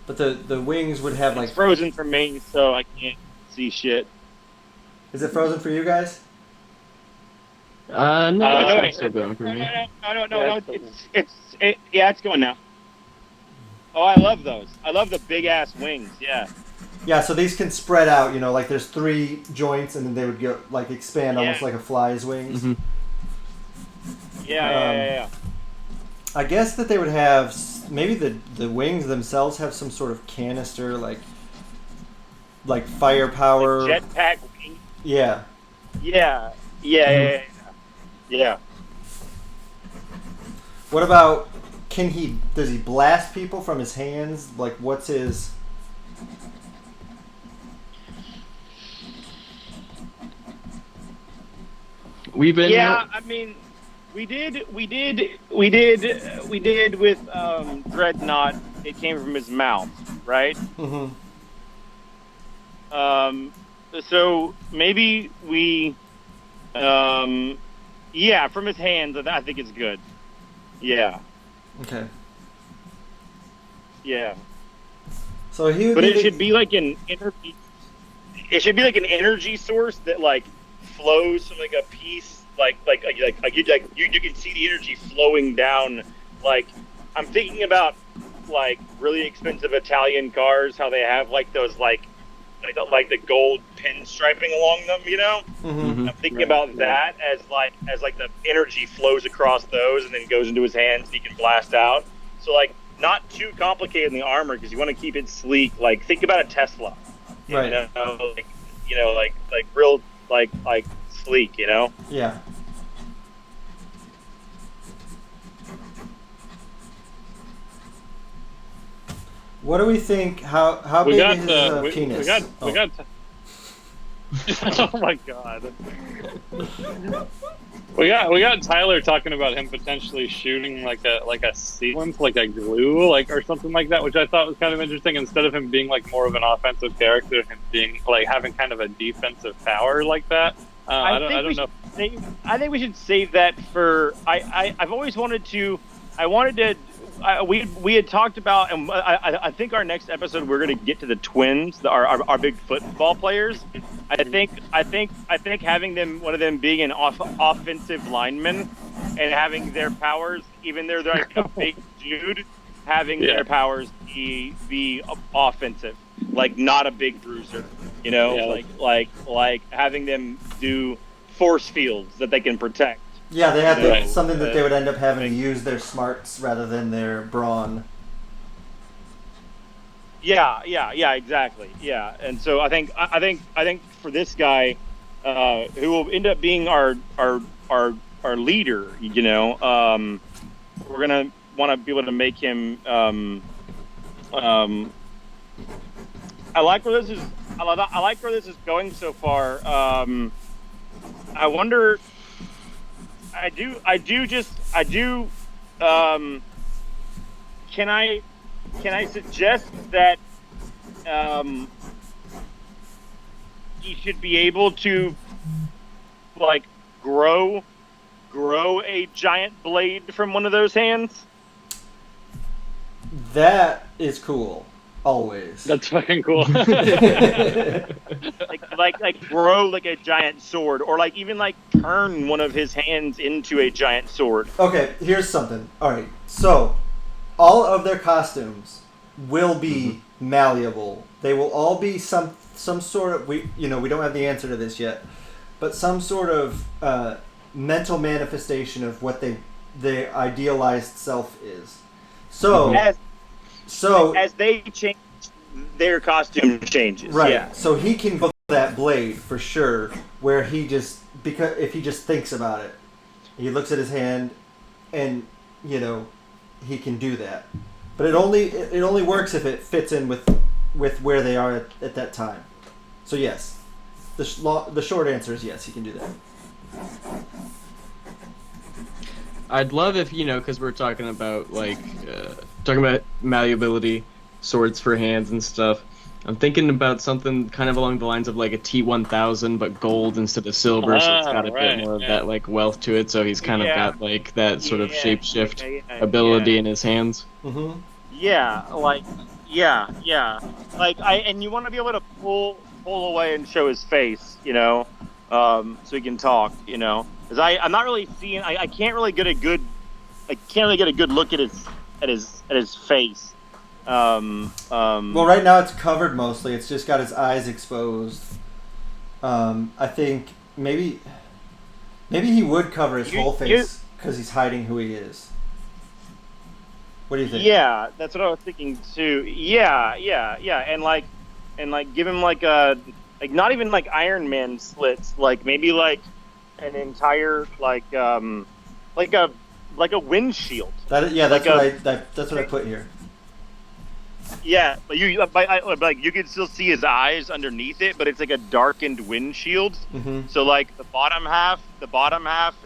But the wings would have like. It's frozen for me, so I can't see shit. Is it frozen for you guys? No, it's still going for me. No. It's going now. Oh, I love those. I love the big ass wings. Yeah. Yeah. So these can spread out. You know, like there's 3 joints, and then they would go like expand almost like a fly's wings. Mm-hmm. Yeah. I guess that they would have maybe the wings themselves have some sort of canister like firepower. Like jetpack wing. Yeah. Yeah. What about does he blast people from his hands? Like what's his we've been. Yeah, I mean, we did with Dreadnought. It came from his mouth, right? Mm-hmm. So maybe we, yeah, from his hands. I think it's good. Yeah. Okay. Yeah. So he would but it should be like an energy. It should be like an energy source that like flows from like a piece, like you can see the energy flowing down. Like I'm thinking about like really expensive Italian cars, how they have like those like the gold pinstriping along them, you know. Mm-hmm. I'm thinking about that as the energy flows across those and then goes into his hands, so he can blast out. So like not too complicated in the armor because you want to keep it sleek. Like think about a Tesla, right? Like real like sleek, you know. Yeah. What do we think? How big is his penis? We got. Oh my god. We got Tyler talking about him potentially shooting like a sealant, like a glue, like or something like that, which I thought was kind of interesting. Instead of him being like more of an offensive character, him being like having kind of a defensive power like that. I don't know. I think we should save that for. I've always wanted to. We had talked about, and I think our next episode we're going to get to the twins, our big football players. I think having them, one of them being an offensive lineman, and having their powers, even though they're like a big dude, having their powers be offensive, like not a big bruiser, you know, like having them do force fields that they can protect. Yeah, they have something that they would end up having to use their smarts rather than their brawn. Yeah, exactly. Yeah, and so I think for this guy, who will end up being our leader, you know, we're gonna want to be able to make him. I like where this is. I like where this is going so far. I wonder. I do. Can I suggest that he should be able to like grow a giant blade from one of those hands? That is cool. Always. That's fucking cool. like grow like a giant sword, or like even like turn one of his hands into a giant sword. Okay, here's something. All right, so all of their costumes will be malleable. They will all be some sort of we don't have the answer to this yet, but some sort of mental manifestation of what their idealized self is. So. As they change, their costume changes. Right. Yeah. So he can go that blade for sure. Where if he just thinks about it, he looks at his hand, and he can do that. But it only works if it fits in with where they are at that time. So yes, the short answer is yes, he can do that. I'd love if, because we're talking about malleability, swords for hands and stuff. I'm thinking about something kind of along the lines of like a T-1000, but gold instead of silver, so it's got a bit more of that like wealth to it. So he's kind of got like that sort of shapeshift ability in his hands. Mm-hmm. Yeah, and you want to be able to pull away and show his face, so he can talk, because I'm not really seeing. I can't really get a good look at his face. Well, right now it's covered mostly. It's just got his eyes exposed. I think maybe he would cover his whole face because he's hiding who he is. What do you think? Yeah, that's what I was thinking too. Yeah, and give him not even like Iron Man slits, like maybe like an entire like a windshield. That's what I put here. Yeah, like you can still see his eyes underneath it, but it's like a darkened windshield. Mm-hmm. So like the bottom half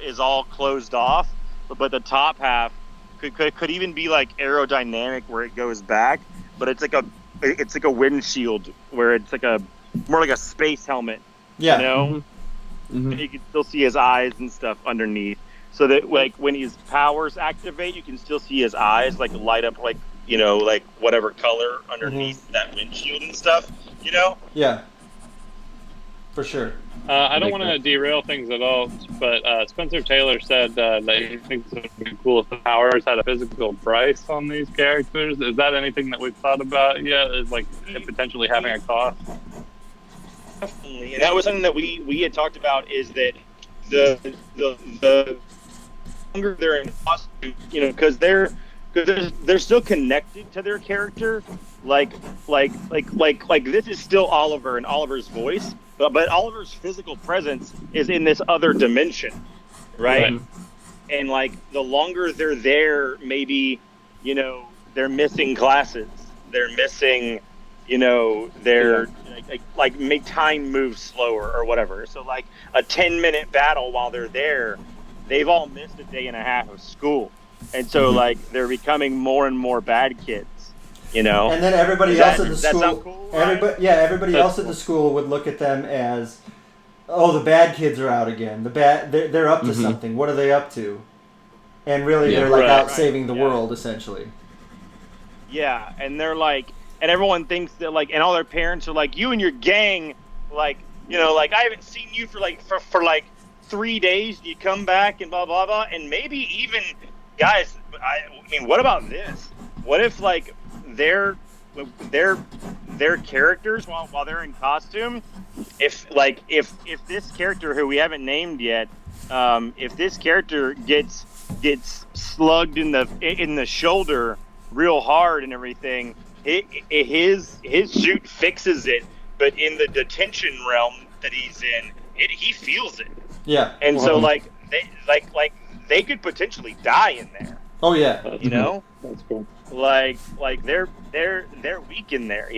is all closed off, but the top half could even be like aerodynamic where it goes back, but it's like a windshield where it's like a more like a space helmet. Yeah. You know, Mm-hmm. and you can still see his eyes and stuff underneath. So that like when his powers activate, you can still see his eyes like light up like like whatever color underneath that windshield and stuff. Yeah. For sure. I don't want to derail things at all, but Spencer Taylor said that he thinks it would be cool if the powers had a physical price on these characters. Is that anything that we've thought about yet? Is like it potentially having a cost? Definitely, and that was something that we had talked about. Is that the longer they're in costume, because they're still connected to their character. Like this is still Oliver and Oliver's voice, but Oliver's physical presence is in this other dimension, right? And like the longer they're there, maybe they're missing classes, they're missing, they're like make time move slower or whatever. So like a 10-minute battle while they're there, they've all missed a day and a half of school, and so like they're becoming more and more bad kids. And then everybody else at the school, sound cool, everybody else at the school would look at them as, oh, the bad kids are out again. They're up to something. What are they up to? And really, they're like out saving the world, essentially. Yeah, and they're like, and everyone thinks that like, and all their parents are like, you and your gang, like, like I haven't seen you for like 3 days. You come back and blah blah blah, and maybe even guys. I mean, what about this? What if like their characters while they're in costume, if this character who we haven't named yet, if this character gets slugged in the shoulder real hard and everything, his suit fixes it, but in the detention realm that he's in, he feels it. Yeah. And so like they could potentially die in there. Oh yeah. That's cool. Like they're weak in there,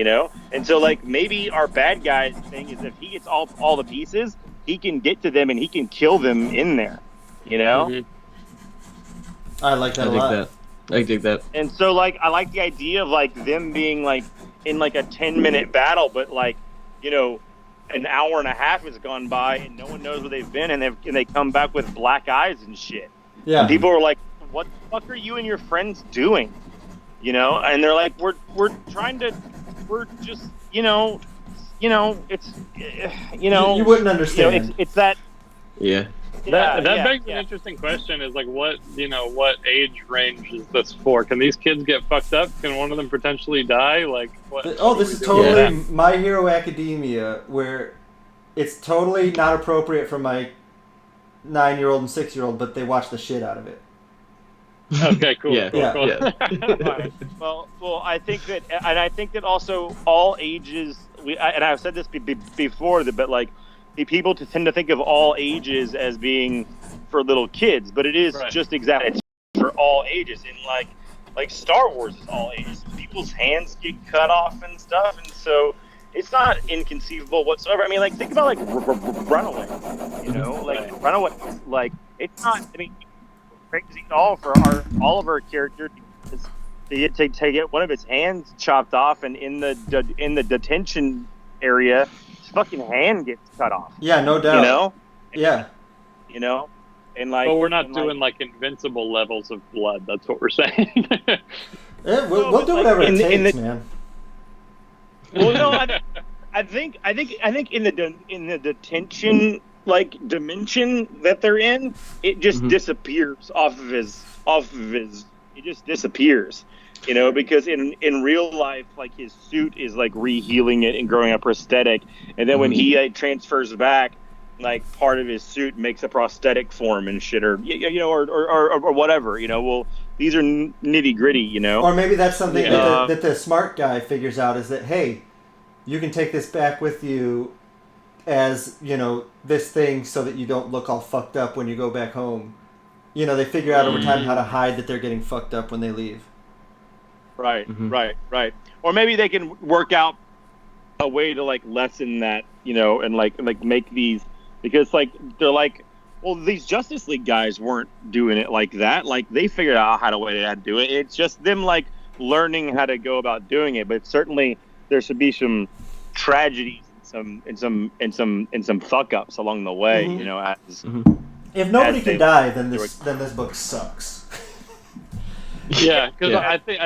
and so like maybe our bad guy thing is if he gets all the pieces, he can get to them and he can kill them in there, I like that a lot. I dig that. And so like I like the idea of like them being like in like a 10-minute battle, but like an hour and a half has gone by and no one knows where they've been, and they come back with black eyes and shit. Yeah. And people are like, what the fuck are you and your friends doing? And they're like, we're just it's you wouldn't understand. It's that. Yeah. That begs an interesting question: is like what age range is this for? Can these kids get fucked up? Can one of them potentially die? Like what? This is totally My Hero Academia, where it's totally not appropriate for my 9-year-old and 6-year-old, but they watch the shit out of it. Okay, cool. Cool. Well, I think that also all ages. And I've said this before, but like people tend to think of all ages as being for little kids, but it is just exactly for all ages. And like Star Wars is all ages. People's hands get cut off and stuff, and so it's not inconceivable whatsoever. I mean, like think about like Runaway. Like Runaway, like it's not. I mean. Crazy at all for all of our characters to get one of his hands chopped off, and in the detention area, his fucking hand gets cut off. Yeah, no doubt. Yeah. And like. But we're not doing like invincible levels of blood. That's what we're saying. We'll do whatever it takes, man. Well, no, I think in the detention dimension that they're in, it just disappears off of his it just disappears, because in real life, like his suit is like rehealing it and growing a prosthetic, and then when he transfers back, like part of his suit makes a prosthetic form and shit, or or whatever, well, these are nitty gritty, or maybe that's something that the smart guy figures out, is that, hey, you can take this back with you as this thing, so that you don't look all fucked up when you go back home. They figure out over time how to hide that they're getting fucked up when they leave. Right, Mm-hmm. right. Or maybe they can work out a way to like lessen that, and like make these, because like they're like, well, these Justice League guys weren't doing it like that. Like they figured out how to do it. It's just them like learning how to go about doing it. But certainly there should be some tragedies and some fuck ups along the way. As if nobody as can die, then this book sucks. Yeah, because I think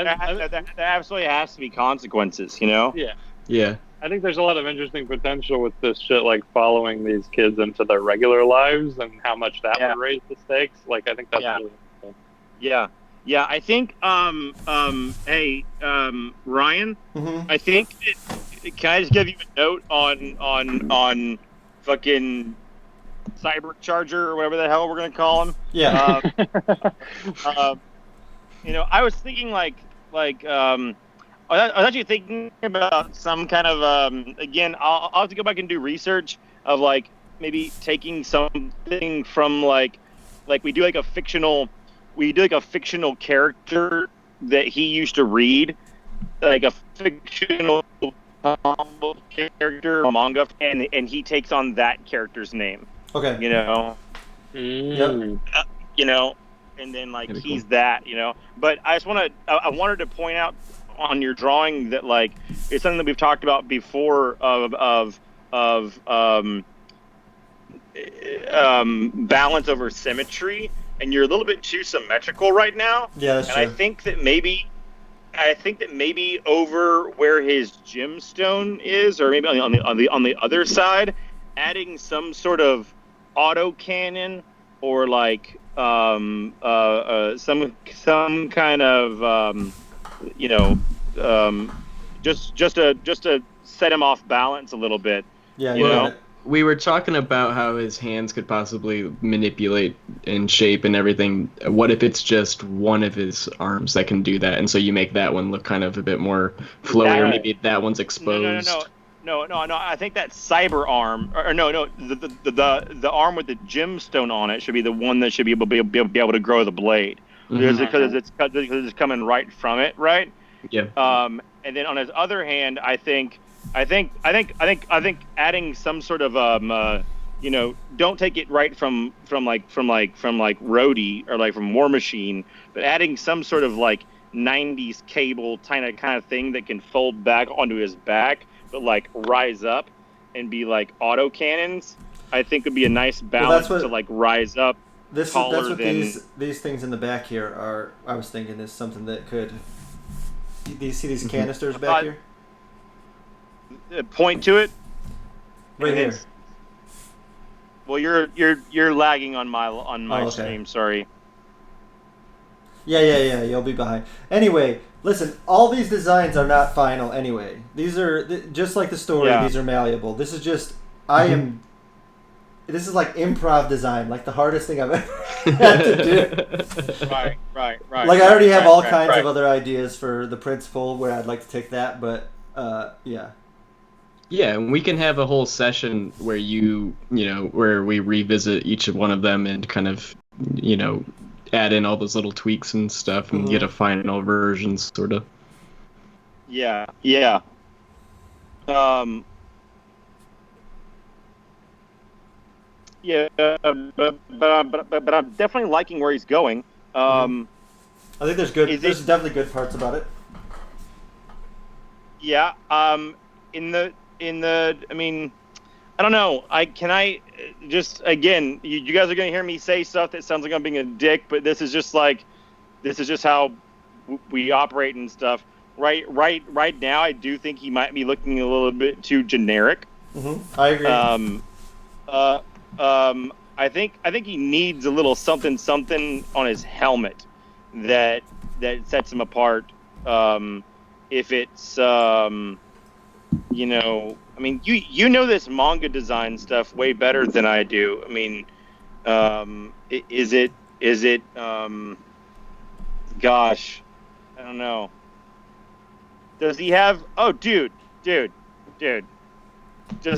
there absolutely has to be consequences. Yeah. I think there's a lot of interesting potential with this shit, like following these kids into their regular lives and how much that would raise the stakes. Like, I think that's really interesting. Yeah. I think, Ryan, I think can I just give you a note on fucking Cybercharger or whatever the hell we're gonna call him? Yeah. I was thinking I was actually thinking about some kind of again, I'll have to go back and do research of like maybe taking something from like we do like a fictional character that he used to read, like a fictional character manga, and he takes on that character's name. Okay. Yep. And then like That'd be he's cool. that, But I wanted to point out on your drawing that like it's something that we've talked about before of balance over symmetry, and you're a little bit too symmetrical right now. Yeah, that's and true. I think that maybe over where his gemstone is, or maybe on the other side, adding some sort of autocannon or like some kind of just to set him off balance a little bit. Yeah, we were talking about how his hands could possibly manipulate and shape and everything. What if it's just one of his arms that can do that, and so you make that one look kind of a bit more flowy, or maybe that one's exposed? No. I think that cyber arm, or no, the arm with the gemstone on it should be the one that should be able to grow the blade, because it's coming right from it, right? Yeah. And then on his other hand, I think adding some sort of don't take it right from Rhodey or like from War Machine, but adding some sort of like 90s cable kind of thing that can fold back onto his back, but like rise up and be like auto cannons, I think would be a nice balance to like rise up. That's what these things in the back here are. I was thinking is something that could. Do you see these canisters back here? Point to it. Right here. Well, you're lagging on my stream. Sorry. Yeah. You'll be behind. Anyway, listen. All these designs are not final. Anyway, these are just like the story. Yeah. These are malleable. This is just This is like improv design, like the hardest thing I've ever had to do. Right. Like I already have all kinds of other ideas for the principal where I'd like to take that, but yeah. Yeah, and we can have a whole session where where we revisit each of one of them and kind of, add in all those little tweaks and stuff and get a final version, sort of. Yeah. Yeah, but I'm definitely liking where he's going. I think there's definitely good parts about it. Yeah. I mean, I don't know. I just again, you guys are gonna hear me say stuff that sounds like I'm being a dick, but this is just how we operate and stuff. Right now, I do think he might be looking a little bit too generic. Mm-hmm. I agree. I think he needs a little something on his helmet that sets him apart. If it's I mean, you know this manga design stuff way better than I do. I mean, is it gosh, I don't know. Does he have? Oh, dude. Does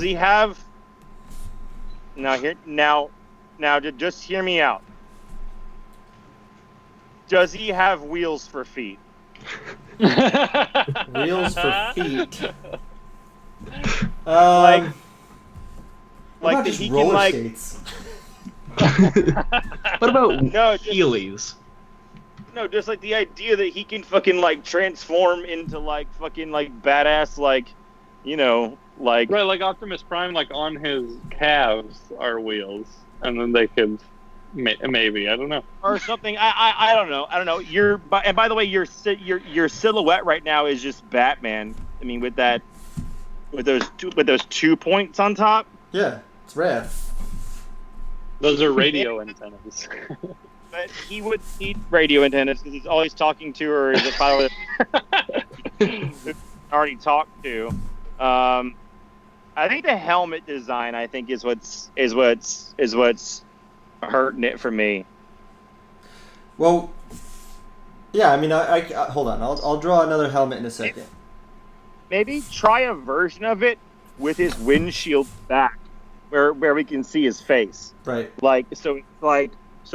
he have? Now, just hear me out. Does he have wheels for feet? Wheels for feet. Like what about that just he roller can like. skates? What about No, Heelys? No, just like the idea that he can fucking like transform into like fucking like badass like, like Right, like Optimus Prime, like on his calves are wheels, and then they could maybe, I don't know, or something. I don't know. And by the way, your silhouette right now is just Batman. I mean, with those 2 points on top. Yeah, it's rad. those are radio antennas. But he would need radio antennas because he's always talking to her. Is a pilot already talked to. I think the helmet design, is what's hurting it for me. Well, yeah. I mean, I hold on. I'll draw another helmet in a second. Maybe try a version of it with his windshield back, where we can see his face. Right. So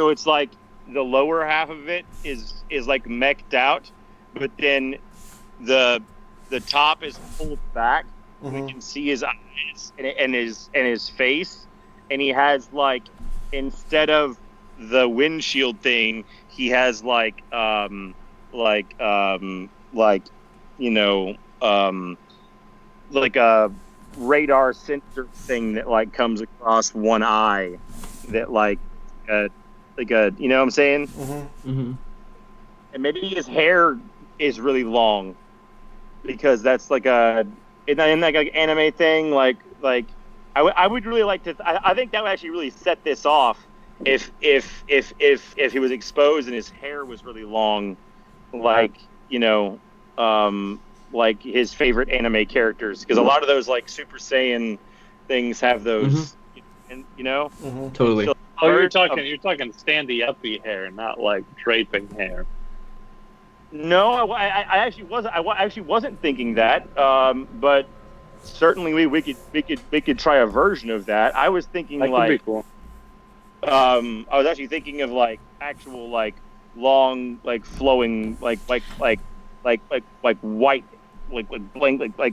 it's like the lower half of it is like mech'd out, but then the top is pulled back. Mm-hmm. We can see his eyes and his face, and he has like, instead of the windshield thing, he has like a radar sensor thing that like comes across one eye, that like you know what I'm saying? Mm-hmm. Mm-hmm. And maybe his hair is really long, because that's like in like an anime thing. Like I would really like to. I think that would actually really set this off if he was exposed and his hair was really long, like like his favorite anime characters, because a lot of those like Super Saiyan things have those, and Mm-hmm. Totally. So, You're talking standy uppy hair, not like draping hair. No, I actually wasn't. I actually wasn't thinking that. But certainly we could try a version of that. I was thinking That could be cool. I was actually thinking of like actual like long like flowing like white like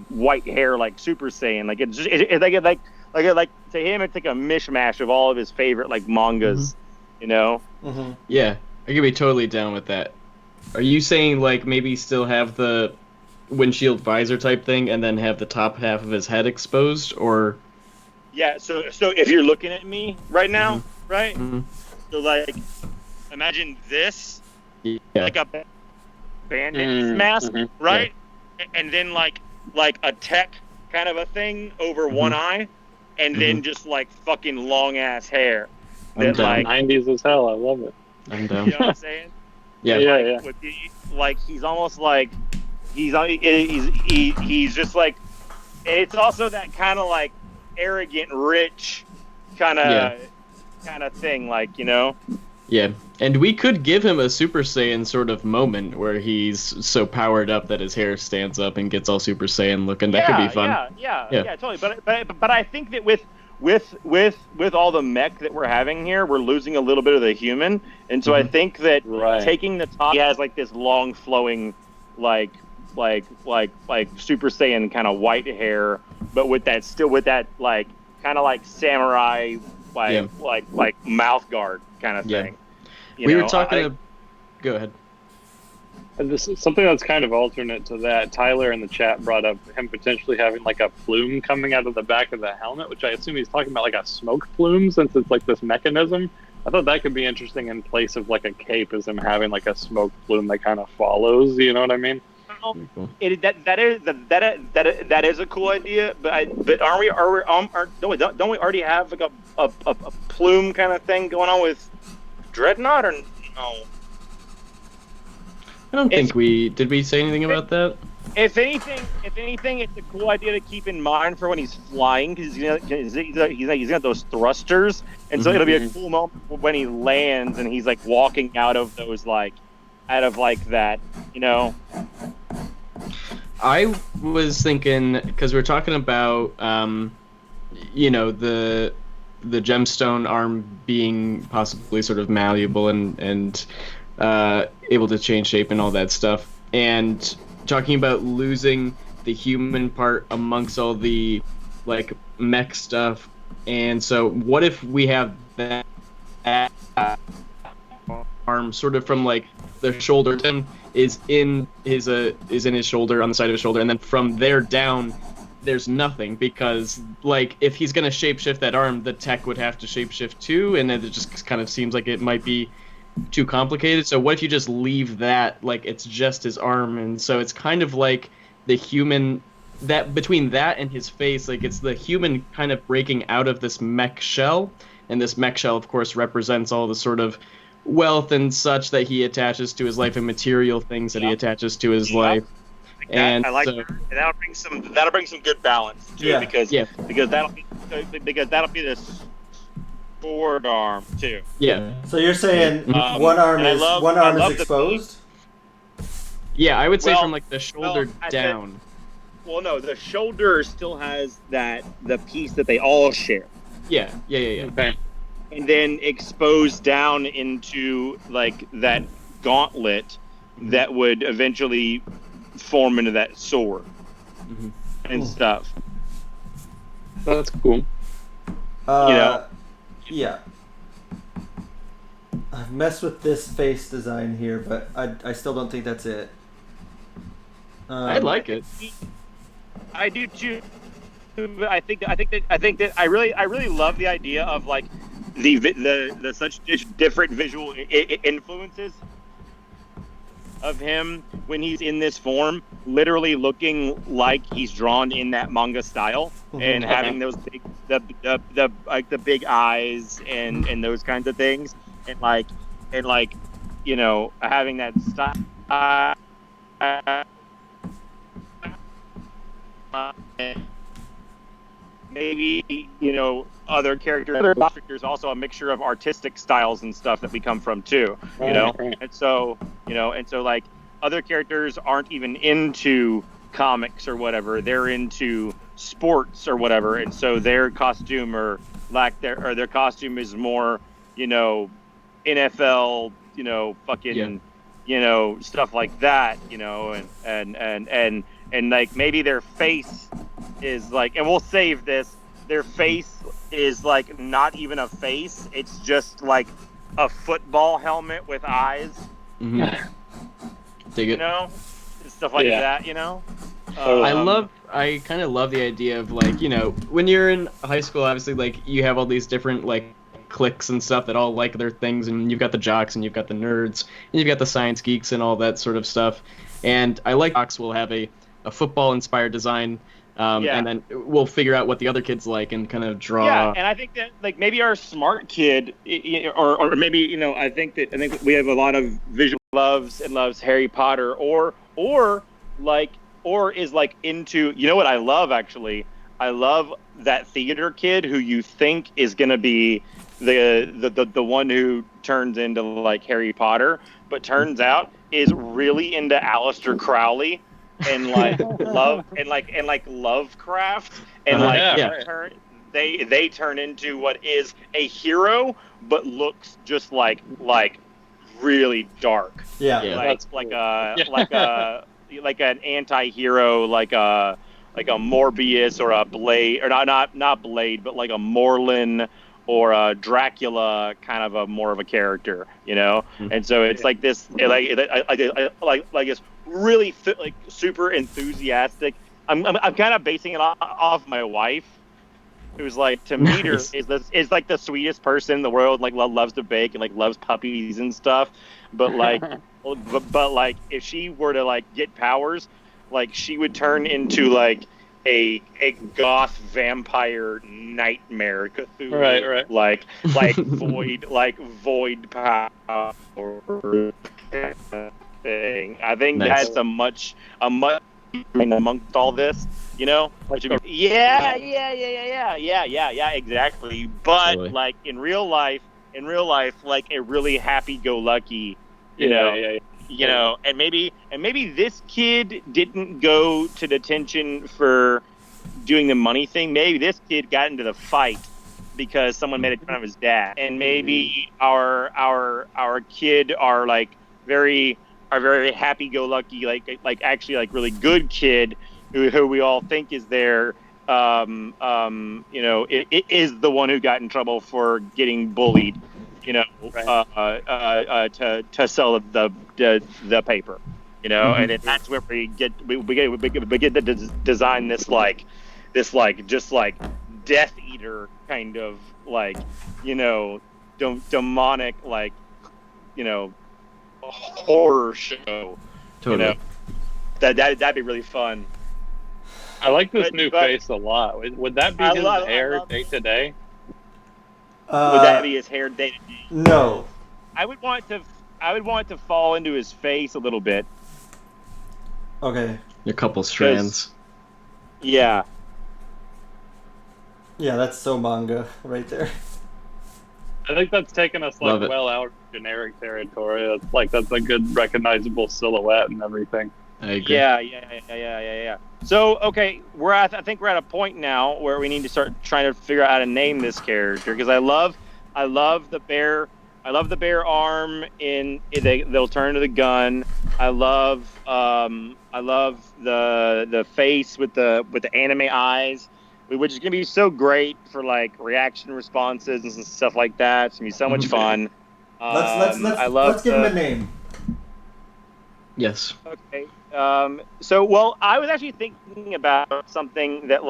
white hair, like Super Saiyan. Like it's like to him it's like a mishmash of all of his favorite like mangas, Mm-hmm. Yeah, I could be totally down with that. Are you saying like maybe still have the windshield visor type thing and then have the top half of his head exposed, or? Yeah. So if you're looking at me right now, right? Mm-hmm. So like, imagine this, Yeah. like a bandit mask, right? Yeah. And then like a tech kind of a thing over one eye, and then just like fucking long ass hair. I'm down. Like 90s as hell. I love it. I'm down. You know what I'm saying? Yeah. Like he's almost like he's just like, it's also that kind of like arrogant rich kind of thing, like Yeah, and we could give him a Super Saiyan sort of moment where he's so powered up that his hair stands up and gets all Super Saiyan looking. That could be fun. Yeah, totally. But I think that with all the mech that we're having here, we're losing a little bit of the human, and so I think that taking the top, he has like this long flowing like Super Saiyan kind of white hair, but with that like kind of like samurai like mouth guard kind of thing. We were talking. Go ahead. This is something that's kind of alternate to that. Tyler in the chat brought up him potentially having like a plume coming out of the back of the helmet, which I assume he's talking about like a smoke plume, since it's like this mechanism. I thought that could be interesting in place of like a cape, is him having like a smoke plume that kind of follows. You know what I mean? Cool. That is a cool idea, but don't we already have like a plume kind of thing going on with Dreadnought, or no? I don't think did we say anything about that? If anything, it's a cool idea to keep in mind for when he's flying, because he's got those thrusters, and so it'll be a cool moment when he lands and he's like walking out of that, I was thinking, because we're talking about, the gemstone arm being possibly sort of malleable and able to change shape and all that stuff. and talking about losing the human part amongst all the like mech stuff. And so, what if we have that arm sort of from like the shoulder is in his shoulder, on the side of his shoulder, and then from there down there's nothing, because like if he's gonna shapeshift that arm, the tech would have to shapeshift too, and it just kind of seems like it might be too complicated. So what if you just leave that like it's just his arm, and so it's kind of like the human, that between that and his face, like it's the human kind of breaking out of this mech shell, and this mech shell of course represents all the sort of wealth and such that he attaches to his life, and material things that he attaches to his life. And I like so, that. And that'll bring some good balance too, because that'll be the sword arm too. Yeah. So you're saying one arm is exposed? Yeah, I would say from like the shoulder down. Well, no, the shoulder still has the piece that they all share. Yeah. Okay. And then exposed down into like that gauntlet that would eventually form into that sword and stuff. That's cool. Yeah. I've messed with this face design here, but I still don't think that's it. I like it. I do too. I think that I really love the idea of like the such different visual influences of him when he's in this form, literally looking like he's drawn in that manga style, and having those big the big eyes and those kinds of things, and like you know, having that style. Maybe, you know, other characters also a mixture of artistic styles and stuff that we come from too, you know. And so like other characters aren't even into comics or whatever, they're into sports or whatever, and so their costume their costume is more, you know, NFL, you know, fucking you know, stuff like that, you know, and like maybe their face is like, and we'll save this, their face is like not even a face, it's just like a football helmet with eyes. Dig it. You know, stuff like that, you know. I kind of love the idea of like, you know, when you're in high school, obviously like you have all these different like cliques and stuff that all like their things, and you've got the jocks and you've got the nerds and you've got the science geeks and all that sort of stuff. And I like jocks will have a football inspired design, and then we'll figure out what the other kids like and kind of draw. Yeah, and I think that like maybe our smart kid, or maybe, you know, I think we have a lot of visual loves Harry Potter, or is like into, you know what I love actually? I love that theater kid who you think is gonna be the one who turns into like Harry Potter, but turns out is really into Aleister Crowley and like Lovecraft, and they turn into what is a hero but looks just like really dark. Like an anti-hero, like a Morbius or a Blade, or not Blade, but like a Morlun or a Dracula, kind of a more of a character, you know. And so it's like this, like it's really like super enthusiastic. I'm kind of basing it off my wife, who's like, to meet her is like the sweetest person in the world, like loves to bake and like loves puppies and stuff, but like but like if she were to like get powers, like she would turn into like a goth vampire nightmare Cthulhu, right, like void power thing. I think that's a much amongst all this, you know. Yeah, exactly. But totally. Like in real life, like a really happy-go-lucky, you know, and maybe this kid didn't go to detention for doing the money thing. Maybe this kid got into the fight because someone made fun of his dad, and maybe our kid are like very our very happy-go-lucky, like actually like really good kid who we all think is there. It is the one who got in trouble for getting bullied, right. To sell the paper, Mm-hmm. and then that's where we get to design this just like Death Eater kind of demonic horror show. Totally. That'd be really fun. I like this new face a lot. Would that be his hair day to day? Would that be his hair day to day? No. I would want it to fall into his face a little bit. Okay. A couple strands. Yeah. Yeah, that's so manga right there. I think that's taken us well out of generic territory. That's a good recognizable silhouette and everything. I agree. Yeah. So, okay, I think we're at a point now where we need to start trying to figure out how to name this character, because I love the bear. I love the bear arm they'll turn to the gun. I love the face with the anime eyes, which is gonna be so great for like reaction responses and stuff like that. It's gonna be so much fun. Let's give him a name. Yes. Okay. I was actually thinking about something that,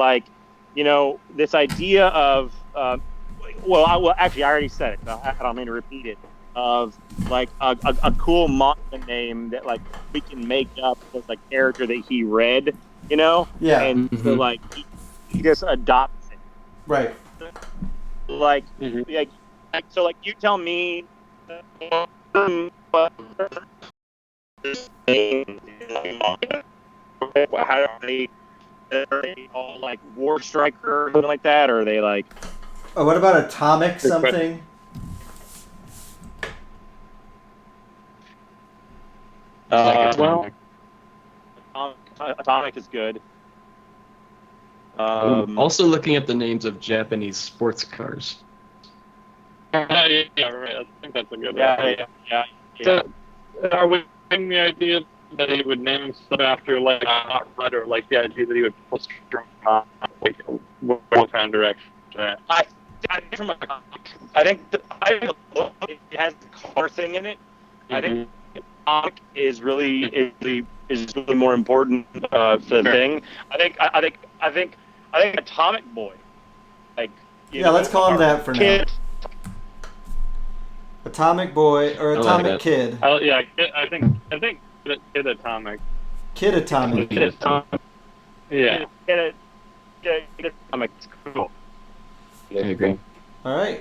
this idea of, actually, I already said it. I don't mean to repeat it. Of a cool manga name that we can make up as a character that he read, Yeah. and so he just adopts it. Right. So you tell me. How are they all War Striker or something like that? Or are they Oh, what about Atomic something? Atomic is good. Also looking at the names of Japanese sports cars. Yeah, right. I think that's a good one. Yeah. So, are we getting the idea that he would name himself after not Red, or the idea that he would pull strong what kind of direction? I think it has the car thing in it. Mm-hmm. I think Atomic is really more important for the thing. I think Atomic Boy. Let's call him that for now. Atomic Boy or Atomic Kid. I think Kid Atomic. Kid Atomic. Yeah. Kid Atomic is cool. I agree. All right.